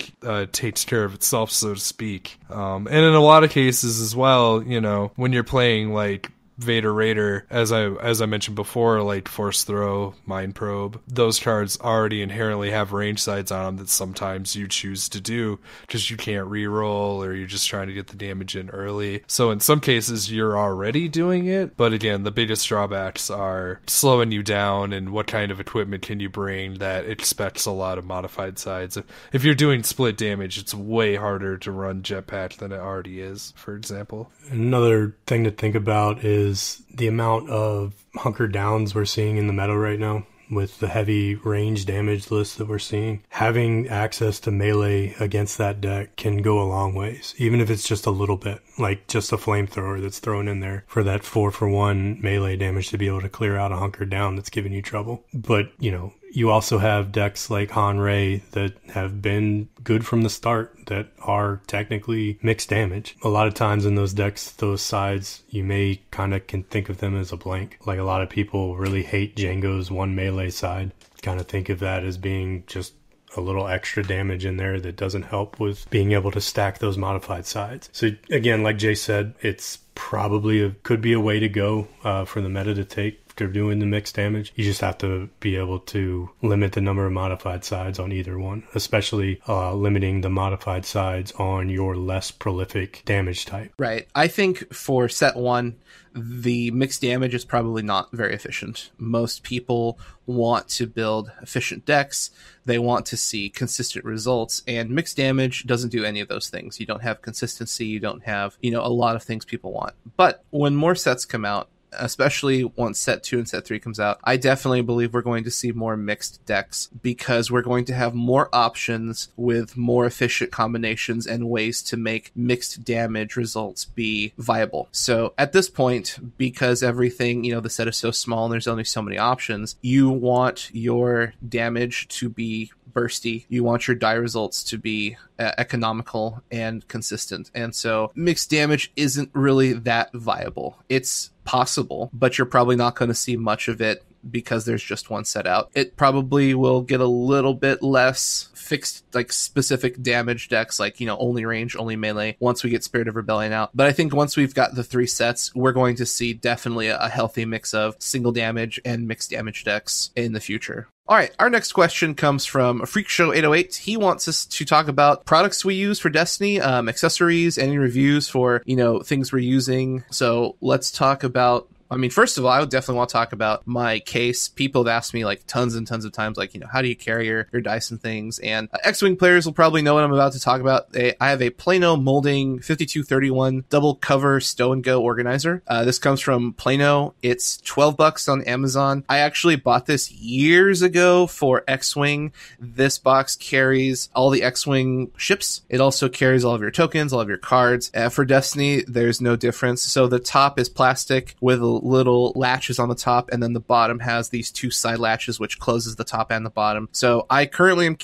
takes care of itself, so to speak. And in a lot of cases as well, when you're playing like Vader Raider, as I mentioned before, like Force Throw, Mind Probe, those cards already inherently have range sides on them that sometimes you choose to do because you can't reroll or you're just trying to get the damage in early. So in some cases you're already doing it, but again, the biggest drawbacks are slowing you down and what kind of equipment can you bring that expects a lot of modified sides. If you're doing split damage, it's way harder to run Jetpack than it already is, for example. Another thing to think about is the amount of hunker downs we're seeing in the meta right now with the heavy range damage list that we're seeing. Having access to melee against that deck can go a long ways, even if it's just a little bit, like just a flamethrower that's thrown in there for that 4-for-1 melee damage to be able to clear out a hunker down that's giving you trouble. But, you also have decks like Han-Rei that have been good from the start that are technically mixed damage. A lot of times in those decks, those sides, you may kind of can think of them as a blank. Like a lot of people really hate Django's 1 melee side. Kind of think of that as being just a little extra damage in there that doesn't help with being able to stack those modified sides. So again, like Jay said, it's probably could be a way to go for the meta to take. If you're doing the mixed damage, you just have to be able to limit the number of modified sides on either one, especially limiting the modified sides on your less prolific damage type. Right. I think for set 1, the mixed damage is probably not very efficient. Most people want to build efficient decks. They want to see consistent results, and mixed damage doesn't do any of those things. You don't have consistency. You don't have, a lot of things people want. But when more sets come out, especially once set 2 and set 3 comes out, I definitely believe we're going to see more mixed decks because we're going to have more options with more efficient combinations and ways to make mixed damage results be viable. So at this point, because everything, the set is so small and there's only so many options, you want your damage to be bursty. You want your die results to be economical and consistent. And so mixed damage isn't really that viable. It's possible, but you're probably not going to see much of it because there's just one set out. It probably will get a little bit less fixed, like specific damage decks, like, only range, only melee, once we get Spirit of Rebellion out. But I think once we've got the 3 sets, we're going to see definitely a healthy mix of single damage and mixed damage decks in the future. All right, our next question comes from Freak Show 808. He wants us to talk about products we use for Destiny, accessories, any reviews for, things we're using. So let's talk about, first of all, I would definitely want to talk about my case. People have asked me like tons and tons of times, like, how do you carry your dice and things? And X-Wing players will probably know what I'm about to talk about. I have a Plano Molding 5231 double cover stow and go organizer. This comes from Plano. It's $12 on Amazon. I actually bought this years ago for X-Wing. This box carries all the X-Wing ships. It also carries all of your tokens, all of your cards. For Destiny, there's no difference. So the top is plastic with a little latches on the top, and then the bottom has these 2 side latches, which closes the top and the bottom. So I currently am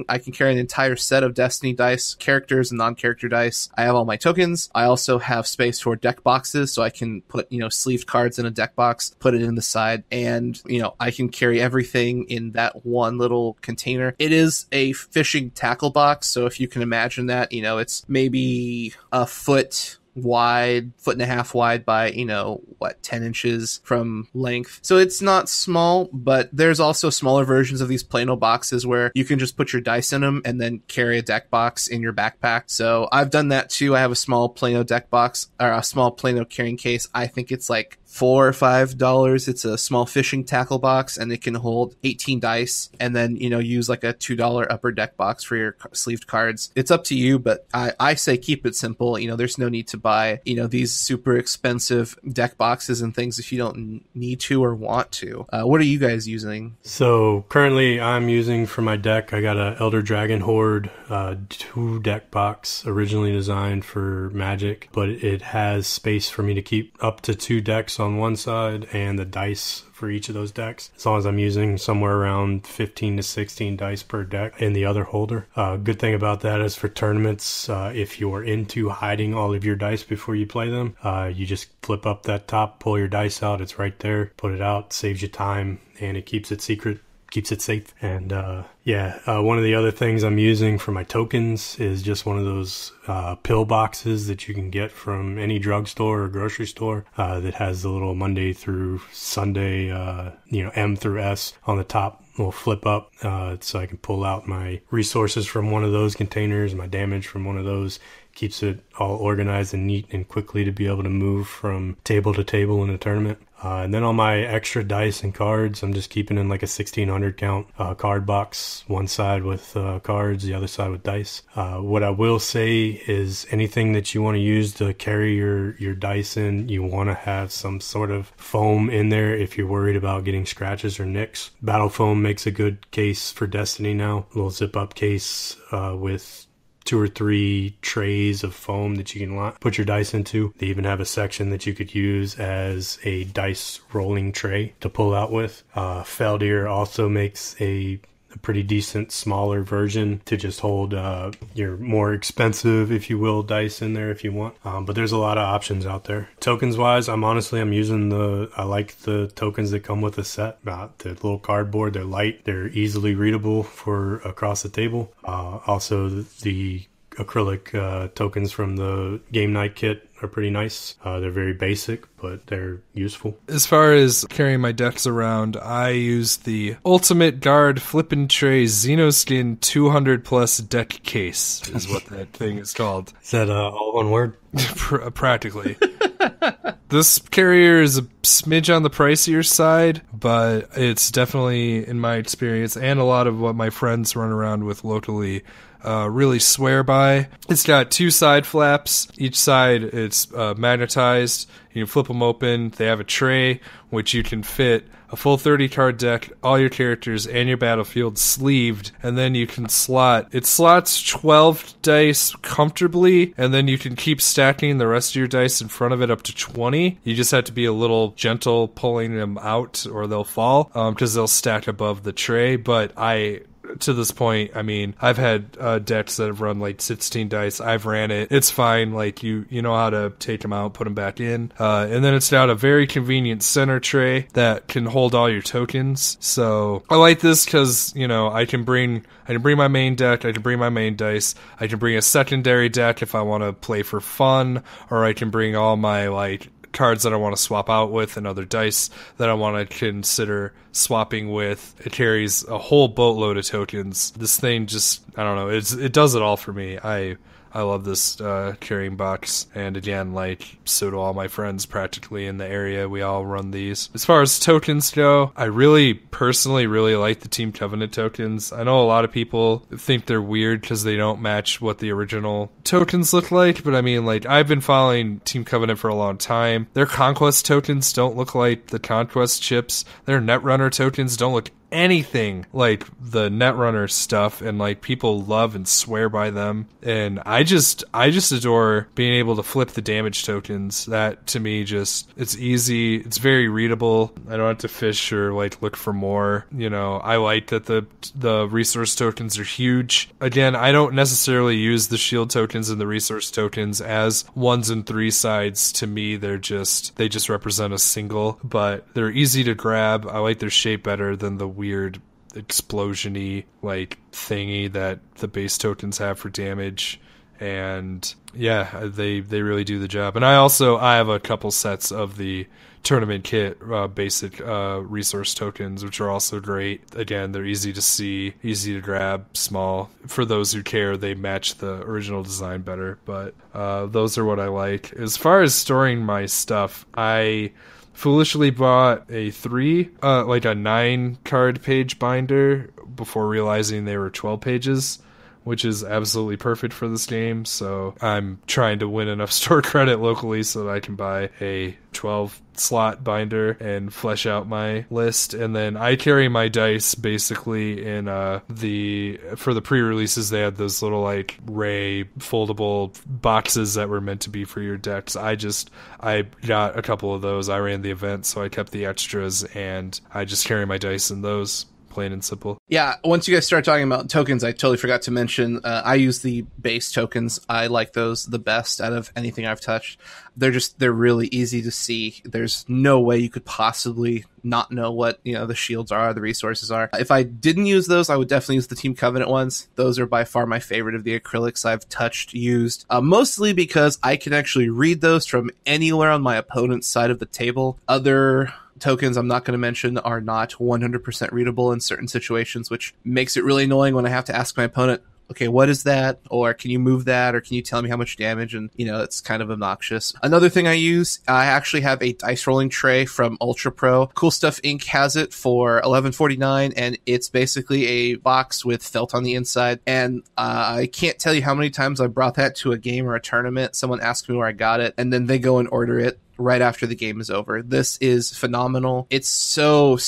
I can carry an entire set of Destiny dice, characters and non-character dice. I have all my tokens. I also have space for deck boxes, so I can put, sleeved cards in a deck box, put it in the side, and, I can carry everything in that one little container. It is a fishing tackle box, so if you can imagine that, it's maybe a foot and a half wide by 10 inches from length, so it's not small. But there's also smaller versions of these Plano boxes where you can just put your dice in them and then carry a deck box in your backpack. So I've done that too. I have a small Plano deck box, or a small Plano carrying case. I think it's like $4 or $5. It's a small fishing tackle box, and it can hold 18 dice, and then use like a $2 upper deck box for your sleeved cards. It's up to you, but I say keep it simple. There's no need to buy these super expensive deck boxes and things if you don't need to or want to. What are you guys using? So currently I'm using for my deck, I got a Elder Dragon Horde 2 deck box, originally designed for Magic, but it has space for me to keep up to 2 decks on one side and the dice for each of those decks, as long as I'm using somewhere around 15 to 16 dice per deck in the other holder. Good thing about that is for tournaments, if you're into hiding all of your dice before you play them, you just flip up that top, pull your dice out, it's right there, put it out, saves you time, and it keeps it secret, keeps it safe. And one of the other things I'm using for my tokens is just one of those pill boxes that you can get from any drugstore or grocery store that has the little Monday through Sunday, M through S on the top. Will flip up so I can pull out my resources from one of those containers, my damage from one of those. Keeps it all organized and neat and quickly to be able to move from table to table in a tournament. And then all my extra dice and cards, I'm just keeping in like a 1600 count card box, one side with cards, the other side with dice. What I will say is anything that you want to use to carry your dice in, you want to have some sort of foam in there if you're worried about getting scratches or nicks. Battle foam makes a good case for Destiny now. A little zip up case with 2 or 3 trays of foam that you can put your dice into. They even have a section that you could use as a dice rolling tray to pull out with. Feldir also makes a pretty decent smaller version to just hold your more expensive, if you will, dice in there if you want. But there's a lot of options out there. Tokens wise, I'm using I like the tokens that come with the set. The little cardboard, they're light, they're easily readable for across the table. Also the acrylic tokens from the game night kit are pretty nice. They're very basic, but they're useful. As far as carrying my decks around, I use the Ultimate Guard Flippin' Tray Xenoskin 200 plus deck case, is what that thing is called. Is that all one word? Practically. This carrier is a smidge on the pricier side, but it's definitely, in my experience, and a lot of what my friends run around with locally, really swear by. It's got 2 side flaps. Each side it's magnetized. You can flip them open. They have a tray which you can fit a full 30 card deck, all your characters, and your battlefield sleeved, and then you can it slots 12 dice comfortably, and then you can keep stacking the rest of your dice in front of it up to 20. You just have to be a little gentle pulling them out or they'll fall, because they'll stack above the tray. But to this point, I've had decks that have run like 16 dice. I've ran it. It's fine. Like you know how to take them out, put them back in. And then it's got a very convenient center tray that can hold all your tokens. So I like this because, I can bring my main deck, I can bring my main dice, I can bring a secondary deck if I want to play for fun, or I can bring all my cards that I want to swap out with and other dice that I want to consider swapping with. It carries a whole boatload of tokens. This thing just, I don't know, it does it all for me. I love this carrying box, and again, so do all my friends practically in the area. We all run these. As far as tokens go, I personally really like the Team Covenant tokens. I know a lot of people think they're weird because they don't match what the original tokens look like, but I've been following Team Covenant for a long time. Their Conquest tokens don't look like the Conquest chips. Their Netrunner tokens don't look anything like the Netrunner stuff, and like people love and swear by them. And I just adore being able to flip the damage tokens. That to me, just, it's easy, it's very readable. I don't have to fish or like look for more. You know, I like that the resource tokens are huge. Again, I don't necessarily use the shield tokens and the resource tokens as 1s and 3 sides. To me, they just represent a single, but they're easy to grab. I like their shape better than the weird explosion-y like thingy that the base tokens have for damage. And yeah, they really do the job. And I have a couple sets of the tournament kit basic resource tokens, which are also great. Again, they're easy to see, easy to grab, small. For those who care, they match the original design better. But those are what I like. As far as storing my stuff, I foolishly bought a 9 card page binder before realizing they were 12 pages, which is absolutely perfect for this game. So I'm trying to win enough store credit locally so that I can buy a 12 slot binder and flesh out my list. And then I carry my dice basically in for the pre-releases, they had those little like Ray foldable boxes that were meant to be for your decks. I got a couple of those. I ran the event, so I kept the extras, and I just carry my dice in those. Plain and simple. Yeah, once you guys start talking about tokens, I totally forgot to mention, I use the base tokens. I like those the best out of anything I've touched. They're really easy to see. There's no way you could possibly not know what, the shields are, the resources are. If I didn't use those, I would definitely use the Team Covenant ones. Those are by far my favorite of the acrylics I've touched, used. Mostly because I can actually read those from anywhere on my opponent's side of the table. Other tokens I'm not going to mention are not 100% readable in certain situations, which makes it really annoying when I have to ask my opponent, okay, what is that? Or can you move that? Or can you tell me how much damage? And, it's kind of obnoxious. Another thing I use, I actually have a dice rolling tray from Ultra Pro. Cool Stuff Inc. has it for $11.49, and it's basically a box with felt on the inside. And I can't tell you how many times I brought that to a game or a tournament. Someone asked me where I got it, and then they go and order it right after the game is over. This is phenomenal. It's so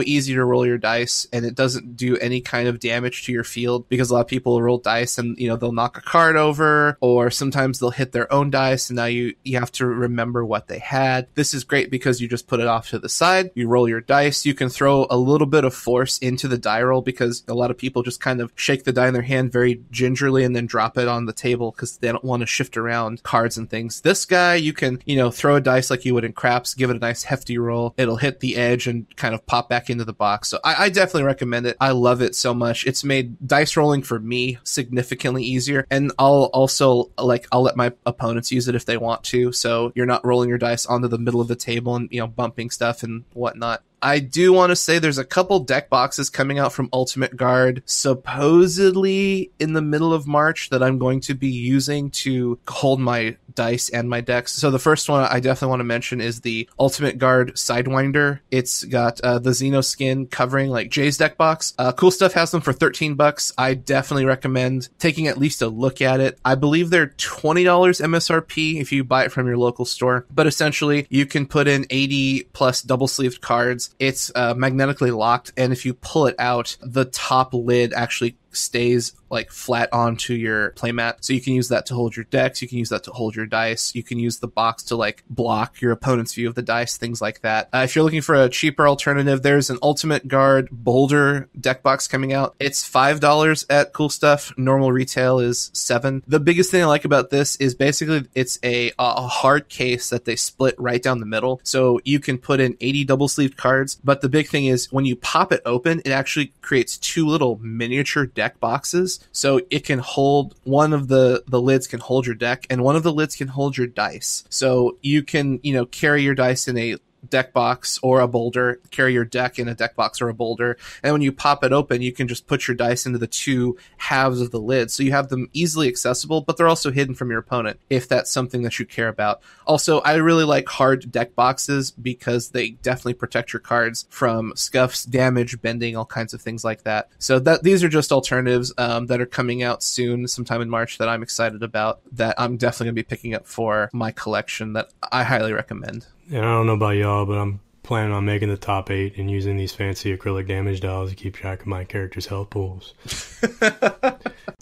easy to roll your dice, and it doesn't do any kind of damage to your field, because a lot of people roll dice and they'll knock a card over, or sometimes they'll hit their own dice, and now you have to remember what they had. This is great because you just put it off to the side, you roll your dice, you can throw a little bit of force into the die roll, because a lot of people just kind of shake the die in their hand very gingerly and then drop it on the table because they don't want to shift around cards and things. This guy, you can throw a dice like you would in craps, give it a nice hefty roll, it'll hit the edge and kind of pop back into the box. So I definitely recommend it. I love it so much. It's made dice rolling for me significantly easier, and I'll let my opponents use it if they want to, so you're not rolling your dice onto the middle of the table and bumping stuff and whatnot. I do want to say there's a couple deck boxes coming out from Ultimate Guard supposedly in the middle of March that I'm going to be using to hold my dice and my decks. So the first one I definitely want to mention is the Ultimate Guard Sidewinder. It's got the Xeno skin covering like Jay's deck box. Cool Stuff has them for $13. I definitely recommend taking at least a look at it. I believe they're $20 MSRP if you buy it from your local store, but essentially you can put in 80 plus double sleeved cards. It's magnetically locked, and if you pull it out, the top lid actually stays like flat onto your playmat, so you can use that to hold your decks, you can use that to hold your dice, you can use the box to like block your opponent's view of the dice, things like that. If you're looking for a cheaper alternative, there's an Ultimate Guard Boulder deck box coming out. It's $5 at Cool Stuff. Normal retail is $7. The biggest thing I like about this is basically it's a hard case that they split right down the middle, so you can put in 80 double sleeved cards, but the big thing is when you pop it open, it actually creates two little miniature deck boxes, so it can hold, one of the lids can hold your deck and one of the lids can hold your dice, so you can carry your dice in a deck box or a boulder, carry your deck in a deck box or a boulder, and when you pop it open, you can just put your dice into the two halves of the lid, so you have them easily accessible, but they're also hidden from your opponent if that's something that you care about. Also, I really like hard deck boxes because they definitely protect your cards from scuffs, damage, bending, all kinds of things like that. So these are just alternatives that are coming out soon, sometime in March, that I'm excited about, that I'm definitely going to be picking up for my collection, that I highly recommend. And I don't know about y'all, but I'm planning on making the top 8 and using these fancy acrylic damage dials to keep track of my character's health pools.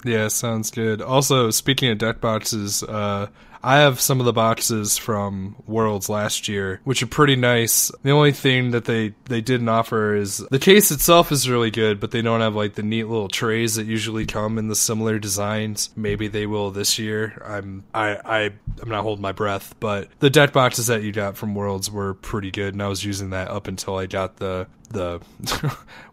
Yeah, sounds good. Also, speaking of deck boxes, I have some of the boxes from Worlds last year, which are pretty nice. The only thing that they didn't offer is the case itself is really good, but they don't have like the neat little trays that usually come in the similar designs. Maybe they will this year. I'm not holding my breath, but the deck boxes that you got from Worlds were pretty good, and I was using that up until I got the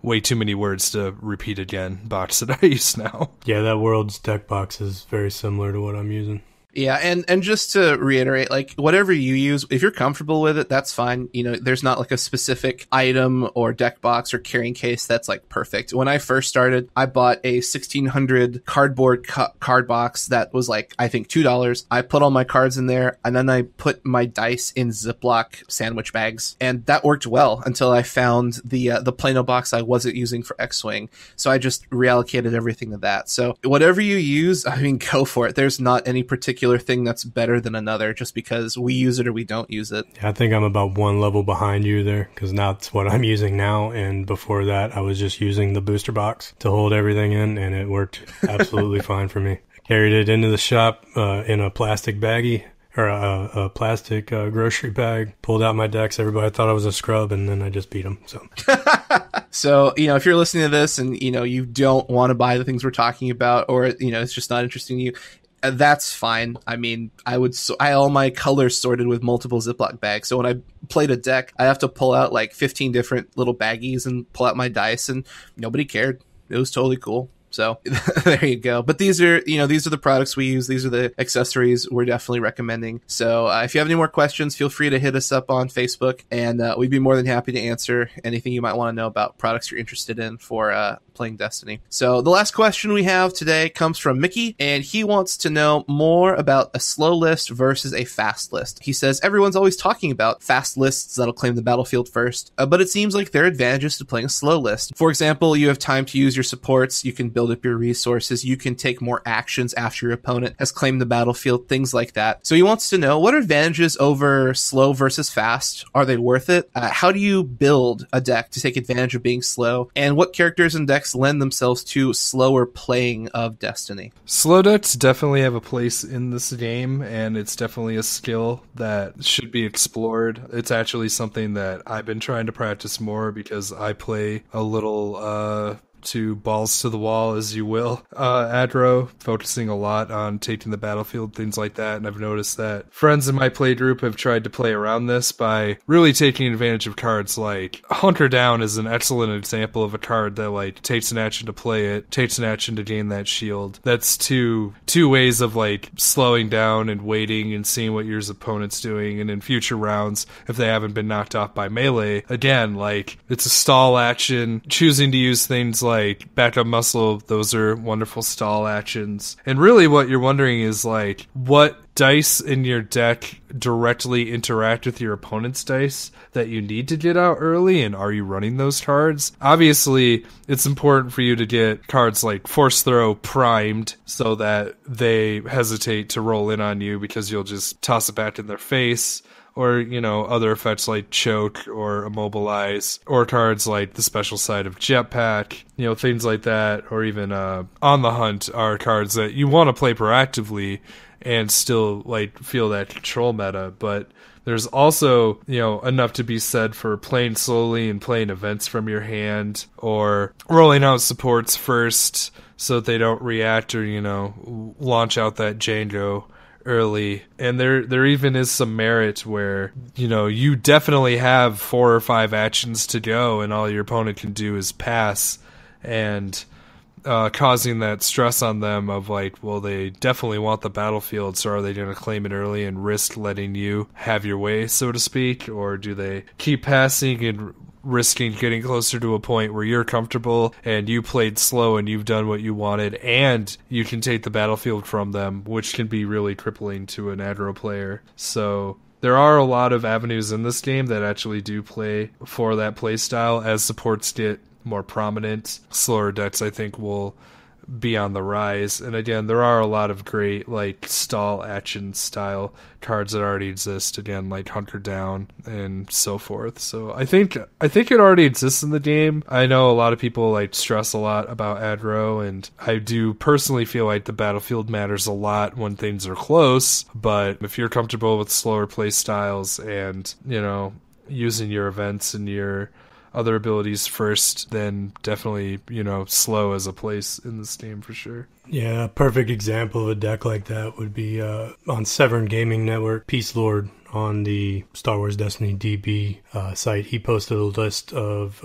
way too many words to repeat again box that I use now. Yeah, that World's deck box is very similar to what I'm using. Yeah, and just to reiterate, like, whatever you use, if you're comfortable with it, that's fine. You know, there's not like a specific item or deck box or carrying case that's like perfect. When I first started, I bought a 1600 cardboard card box that was like, I think $2. I put all my cards in there, and then I put my dice in Ziploc sandwich bags, and that worked well until I found the Plano box I wasn't using for X-Wing. So I just reallocated everything to that. So whatever you use, I mean, go for it. There's not any particular thing that's better than another just because we use it or we don't use it. I think I'm about one level behind you there, because that's what I'm using now, and before that I was just using the booster box to hold everything in, and it worked absolutely fine for me. Carried it into the shop in a plastic baggie, or a plastic grocery bag, pulled out my decks. Everybody thought I was a scrub, and then I just beat them. So, you know, if you're listening to this and, you know, you don't want to buy the things we're talking about, or, you know, it's just not interesting to you, that's fine. I mean, I all my colors sorted with multiple Ziploc bags. So when I played a deck, I have to pull out like 15 different little baggies and pull out my dice, and nobody cared. It was totally cool. So there you go. But these are the products we use. These are the accessories we're definitely recommending. So if you have any more questions, feel free to hit us up on Facebook, and we'd be more than happy to answer anything you might want to know about products you're interested in for playing Destiny. So the last question we have today comes from Mickey, and he wants to know more about a slow list versus a fast list. He says everyone's always talking about fast lists that'll claim the battlefield first, but it seems like there are advantages to playing a slow list. For example, you have time to use your supports, you can build up your resources, you can take more actions after your opponent has claimed the battlefield, things like that. So he wants to know, what are advantages over slow versus fast? Are they worth it? How do you build a deck to take advantage of being slow? And what characters and decks lend themselves to slower playing of Destiny? Slow decks definitely have a place in this game, and it's definitely a skill that should be explored. It's actually something that I've been trying to practice more because I play a little to balls to the wall, as you will, aggro, focusing a lot on taking the battlefield, things like that. And I've noticed that friends in my play group have tried to play around this by really taking advantage of cards like Hunker Down is an excellent example of a card that like takes an action to play it, takes an action to gain that shield. That's two ways of like slowing down and waiting and seeing what your opponent's doing. And in future rounds, if they haven't been knocked off by melee, again, like it's a stall action, choosing to use things like backup muscle, those are wonderful stall actions. And really what you're wondering is like, what dice in your deck directly interact with your opponent's dice that you need to get out early, and are you running those cards? Obviously, it's important for you to get cards like Force Throw primed so that they hesitate to roll in on you because you'll just toss it back in their face. Or, you know, other effects like Choke or Immobilize, or cards like the special side of Jetpack, you know, things like that, or even On the Hunt are cards that you want to play proactively and still, like, feel that control meta, but there's also, you know, enough to be said for playing slowly and playing events from your hand, or rolling out supports first so that they don't react or, you know, launch out that Django early. And there even is some merit where, you know, you definitely have 4 or 5 actions to go and all your opponent can do is pass, and causing that stress on them of like, well, they definitely want the battlefield, so are they going to claim it early and risk letting you have your way, so to speak, or do they keep passing and risking getting closer to a point where you're comfortable and you played slow and you've done what you wanted and you can take the battlefield from them, which can be really crippling to an aggro player. So there are a lot of avenues in this game that actually do play for that play style. As supports get more prominent, slower decks I think will be on the rise. And again, there are a lot of great like stall action style cards that already exist, again, like Hunker Down and so forth. So I think it already exists in the game. I know a lot of people like stress a lot about aggro, and I do personally feel like the battlefield matters a lot when things are close, but if you're comfortable with slower play styles and, you know, using your events and your other abilities first, then definitely, you know, slow as a place in this game for sure. Yeah, a perfect example of a deck like that would be on Severn Gaming Network, Peace Lord on the Star Wars Destiny DB site. He posted a list of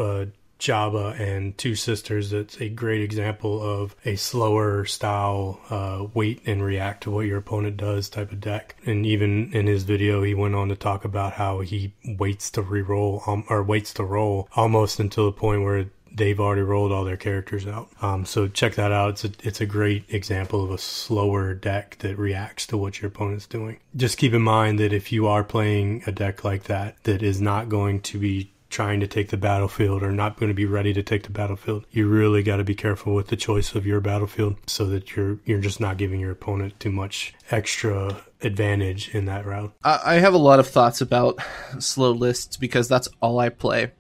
Jabba and Two Sisters. That's a great example of a slower style wait and react to what your opponent does type of deck. And even in his video, he went on to talk about how he waits to re-roll or waits to roll almost until the point where they've already rolled all their characters out. So check that out. It's a great example of a slower deck that reacts to what your opponent's doing. Just keep in mind that if you are playing a deck like that is not going to be trying to take the battlefield or not going to be ready to take the battlefield, you really got to be careful with the choice of your battlefield so that you're just not giving your opponent too much extra advantage in that route. I have a lot of thoughts about slow lists because that's all I play.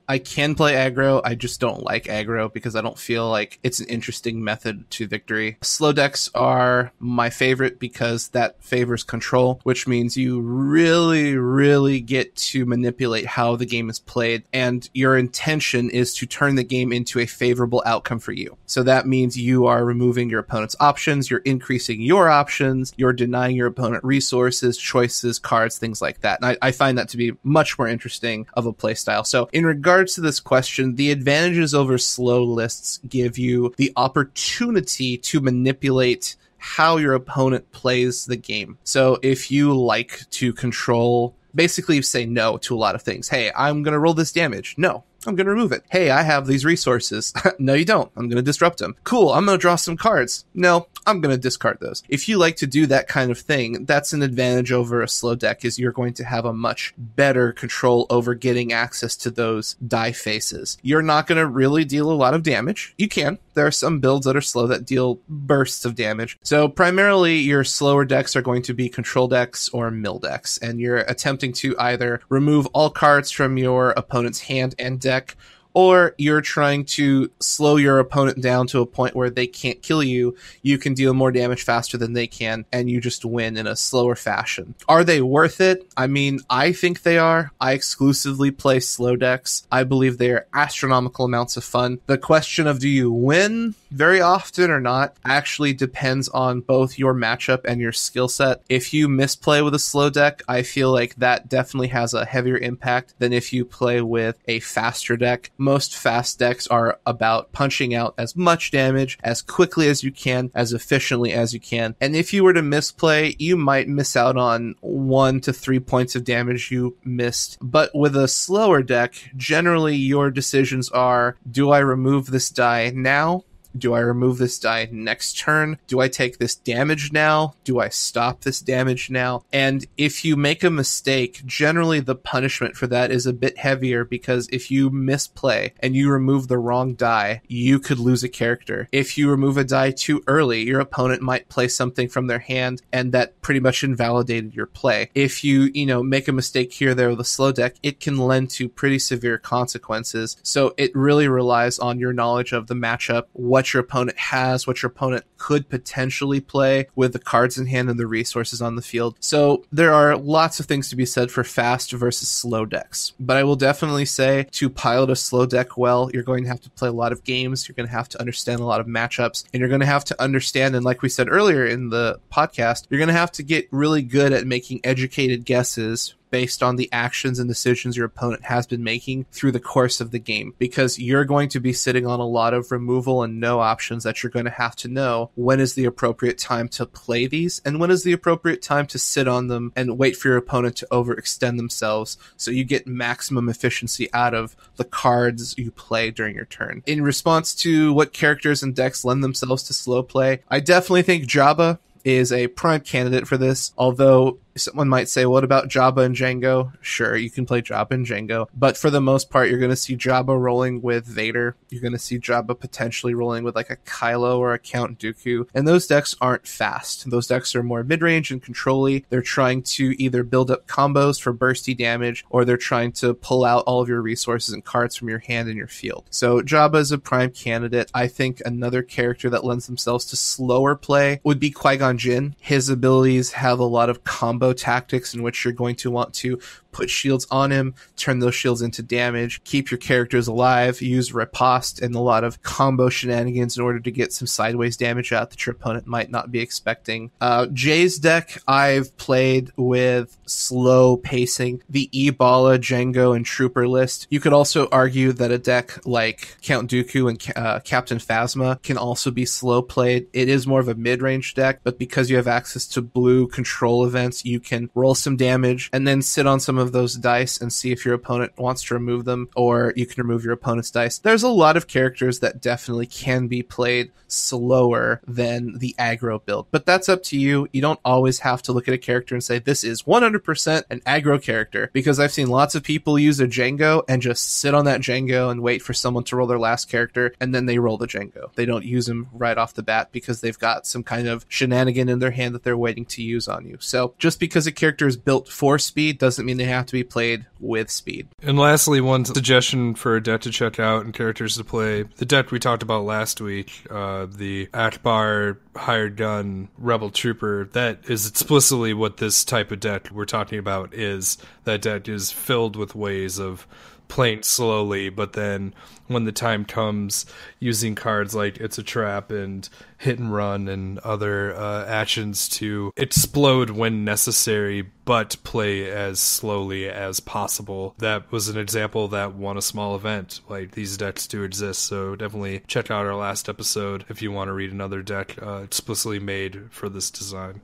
I can play aggro. I just don't like aggro because I don't feel like it's an interesting method to victory. Slow decks are my favorite because that favors control, which means you really, really get to manipulate how the game is played, and your intention is to turn the game into a favorable outcome for you. So that means you are removing your opponent's options, you're increasing your options, you're denying your opponent resources, choices, cards, things like that. And I find that to be much more interesting of a play style. So in regards to this question, the advantages over slow lists give you the opportunity to manipulate how your opponent plays the game. So if you like to control, basically say no to a lot of things. Hey, I'm going to roll this damage. No, I'm going to remove it. Hey, I have these resources. No, you don't. I'm going to disrupt them. Cool, I'm going to draw some cards. No, I'm going to discard those. If you like to do that kind of thing, that's an advantage over a slow deck, is you're going to have a much better control over getting access to those die faces. You're not going to really deal a lot of damage. You can. There are some builds that are slow that deal bursts of damage. So primarily your slower decks are going to be control decks or mill decks, and you're attempting to either remove all cards from your opponent's hand and deck, or you're trying to slow your opponent down to a point where they can't kill you. You can deal more damage faster than they can, and you just win in a slower fashion. Are they worth it? I mean, I think they are. I exclusively play slow decks. I believe they are astronomical amounts of fun. The question of do you win very often or not actually depends on both your matchup and your skill set. If you misplay with a slow deck, I feel like that definitely has a heavier impact than if you play with a faster deck. Most fast decks are about punching out as much damage as quickly as you can, as efficiently as you can. And if you were to misplay, you might miss out on 1 to 3 points of damage you missed. But with a slower deck, generally your decisions are, do I remove this die now? Do I remove this die next turn? Do I take this damage now? Do I stop this damage now? And if you make a mistake, generally the punishment for that is a bit heavier, because if you misplay and you remove the wrong die, you could lose a character. If you remove a die too early, your opponent might play something from their hand, and that pretty much invalidated your play. If you make a mistake here or there with a slow deck, it can lend to pretty severe consequences. So it really relies on your knowledge of the matchup, what your opponent has, what your opponent could potentially play with the cards in hand and the resources on the field. So there are lots of things to be said for fast versus slow decks. But I will definitely say, to pilot a slow deck well, you're going to have to play a lot of games, you're going to have to understand a lot of matchups, and you're going to have to understand, and like we said earlier in the podcast, you're going to have to get really good at making educated guesses based on the actions and decisions your opponent has been making through the course of the game, because you're going to be sitting on a lot of removal and no options that you're going to have to know when is the appropriate time to play these and when is the appropriate time to sit on them and wait for your opponent to overextend themselves so you get maximum efficiency out of the cards you play during your turn. In response to what characters and decks lend themselves to slow play, I definitely think Jabba is a prime candidate for this, although Someone might say, what about Jabba and Jango? Sure, you can play Jabba and Jango, but for the most part, you're going to see Jabba rolling with Vader. You're going to see Jabba potentially rolling with like a Kylo or a Count Dooku, and those decks aren't fast. Those decks are more mid-range and control-y. They're trying to either build up combos for bursty damage, or they're trying to pull out all of your resources and cards from your hand and your field. So Jabba is a prime candidate. I think another character that lends themselves to slower play would be Qui-Gon Jinn. His abilities have a lot of combo tactics in which you're going to want to put shields on him, turn those shields into damage, keep your characters alive, use riposte and a lot of combo shenanigans in order to get some sideways damage out that your opponent might not be expecting. Jay's deck, I've played with slow pacing, the E-Bala, Jango, and Trooper list. You could also argue that a deck like Count Dooku and Captain Phasma can also be slow played. It is more of a mid-range deck, but because you have access to blue control events, you can roll some damage and then sit on some of those dice and see if your opponent wants to remove them, or you can remove your opponent's dice. There's a lot of characters that definitely can be played slower than the aggro build, but that's up to you. You don't always have to look at a character and say this is 100% an aggro character, because I've seen lots of people use a Jango and just sit on that Jango and wait for someone to roll their last character, and then they roll the Jango. They don't use him right off the bat because they've got some kind of shenanigan in their hand that they're waiting to use on you. So just because a character is built for speed doesn't mean they have to be played with speed. And lastly, one suggestion for a deck to check out and characters to play. The deck we talked about last week, the Akbar Hired Gun Rebel Trooper, that is explicitly what this type of deck we're talking about is. That deck is filled with ways of playing slowly, but then when the time comes, using cards like It's a Trap and Hit and Run and other actions to explode when necessary, but play as slowly as possible. That was an example that won a small event. Like, these decks do exist, so definitely check out our last episode if you want to read another deck explicitly made for this design.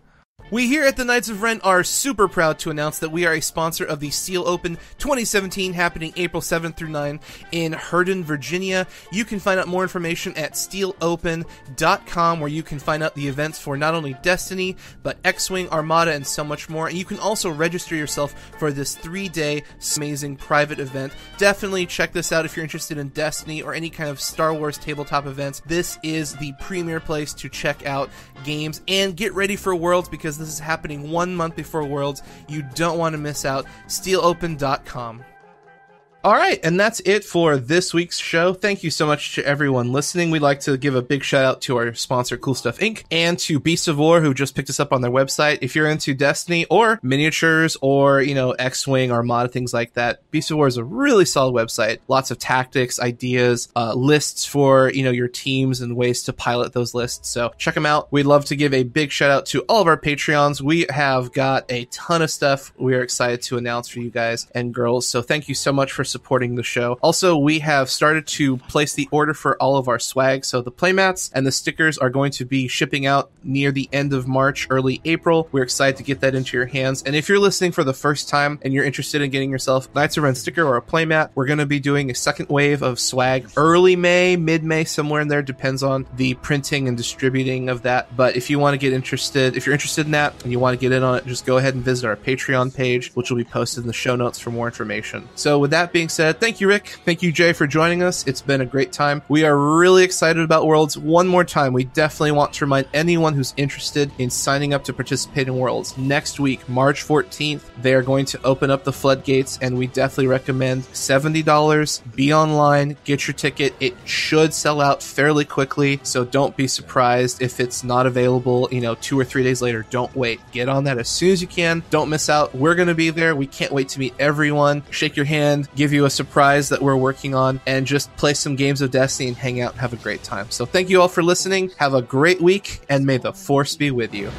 We here at the Knights of Ren are super proud to announce that we are a sponsor of the Steel Open 2017 happening April 7th through 9 in Herndon, Virginia. You can find out more information at steelopen.com, where you can find out the events for not only Destiny, but X-Wing, Armada, and so much more. And you can also register yourself for this 3-day amazing private event. Definitely check this out if you're interested in Destiny or any kind of Star Wars tabletop events. This is the premier place to check out games and get ready for Worlds, because this is happening 1 month before Worlds. You don't want to miss out. SteelOpen.com. All right, and that's it for this week's show. Thank you so much to everyone listening. We'd like to give a big shout out to our sponsor, Cool Stuff Inc., and to Beast of War, who just picked us up on their website. If you're into Destiny or miniatures or, X-Wing, Armada, things like that, Beast of War is a really solid website. Lots of tactics, ideas, lists for, your teams and ways to pilot those lists. So check them out. We'd love to give a big shout out to all of our Patreons. We have got a ton of stuff we are excited to announce for you guys and girls. So thank you so much for supporting the show. Also, we have started to place the order for all of our swag. So the playmats and the stickers are going to be shipping out near the end of March, early April. We're excited to get that into your hands. And if you're listening for the first time and you're interested in getting yourself a Knights of Ren sticker or a playmat, we're going to be doing a second wave of swag early May, mid-May, somewhere in there. Depends on the printing and distributing of that. But if you want to get interested, if you're interested in that and you want to get in on it, just go ahead and visit our Patreon page, which will be posted in the show notes for more information. So with that being said, thank you, Rick. Thank you, Jay, for joining us. It's been a great time. We are really excited about Worlds. One more time, we definitely want to remind anyone who's interested in signing up to participate in Worlds. Next week, March 14th, they are going to open up the floodgates, and we definitely recommend $70. Be online, get your ticket. It should sell out fairly quickly, so don't be surprised if it's not available, 2 or 3 days later. Don't wait. Get on that as soon as you can. Don't miss out. We're going to be there. We can't wait to meet everyone, shake your hand, give you a surprise that we're working on, and just play some games of Destiny and hang out and have a great time. So thank you all for listening. Have a great week, and may the Force be with you.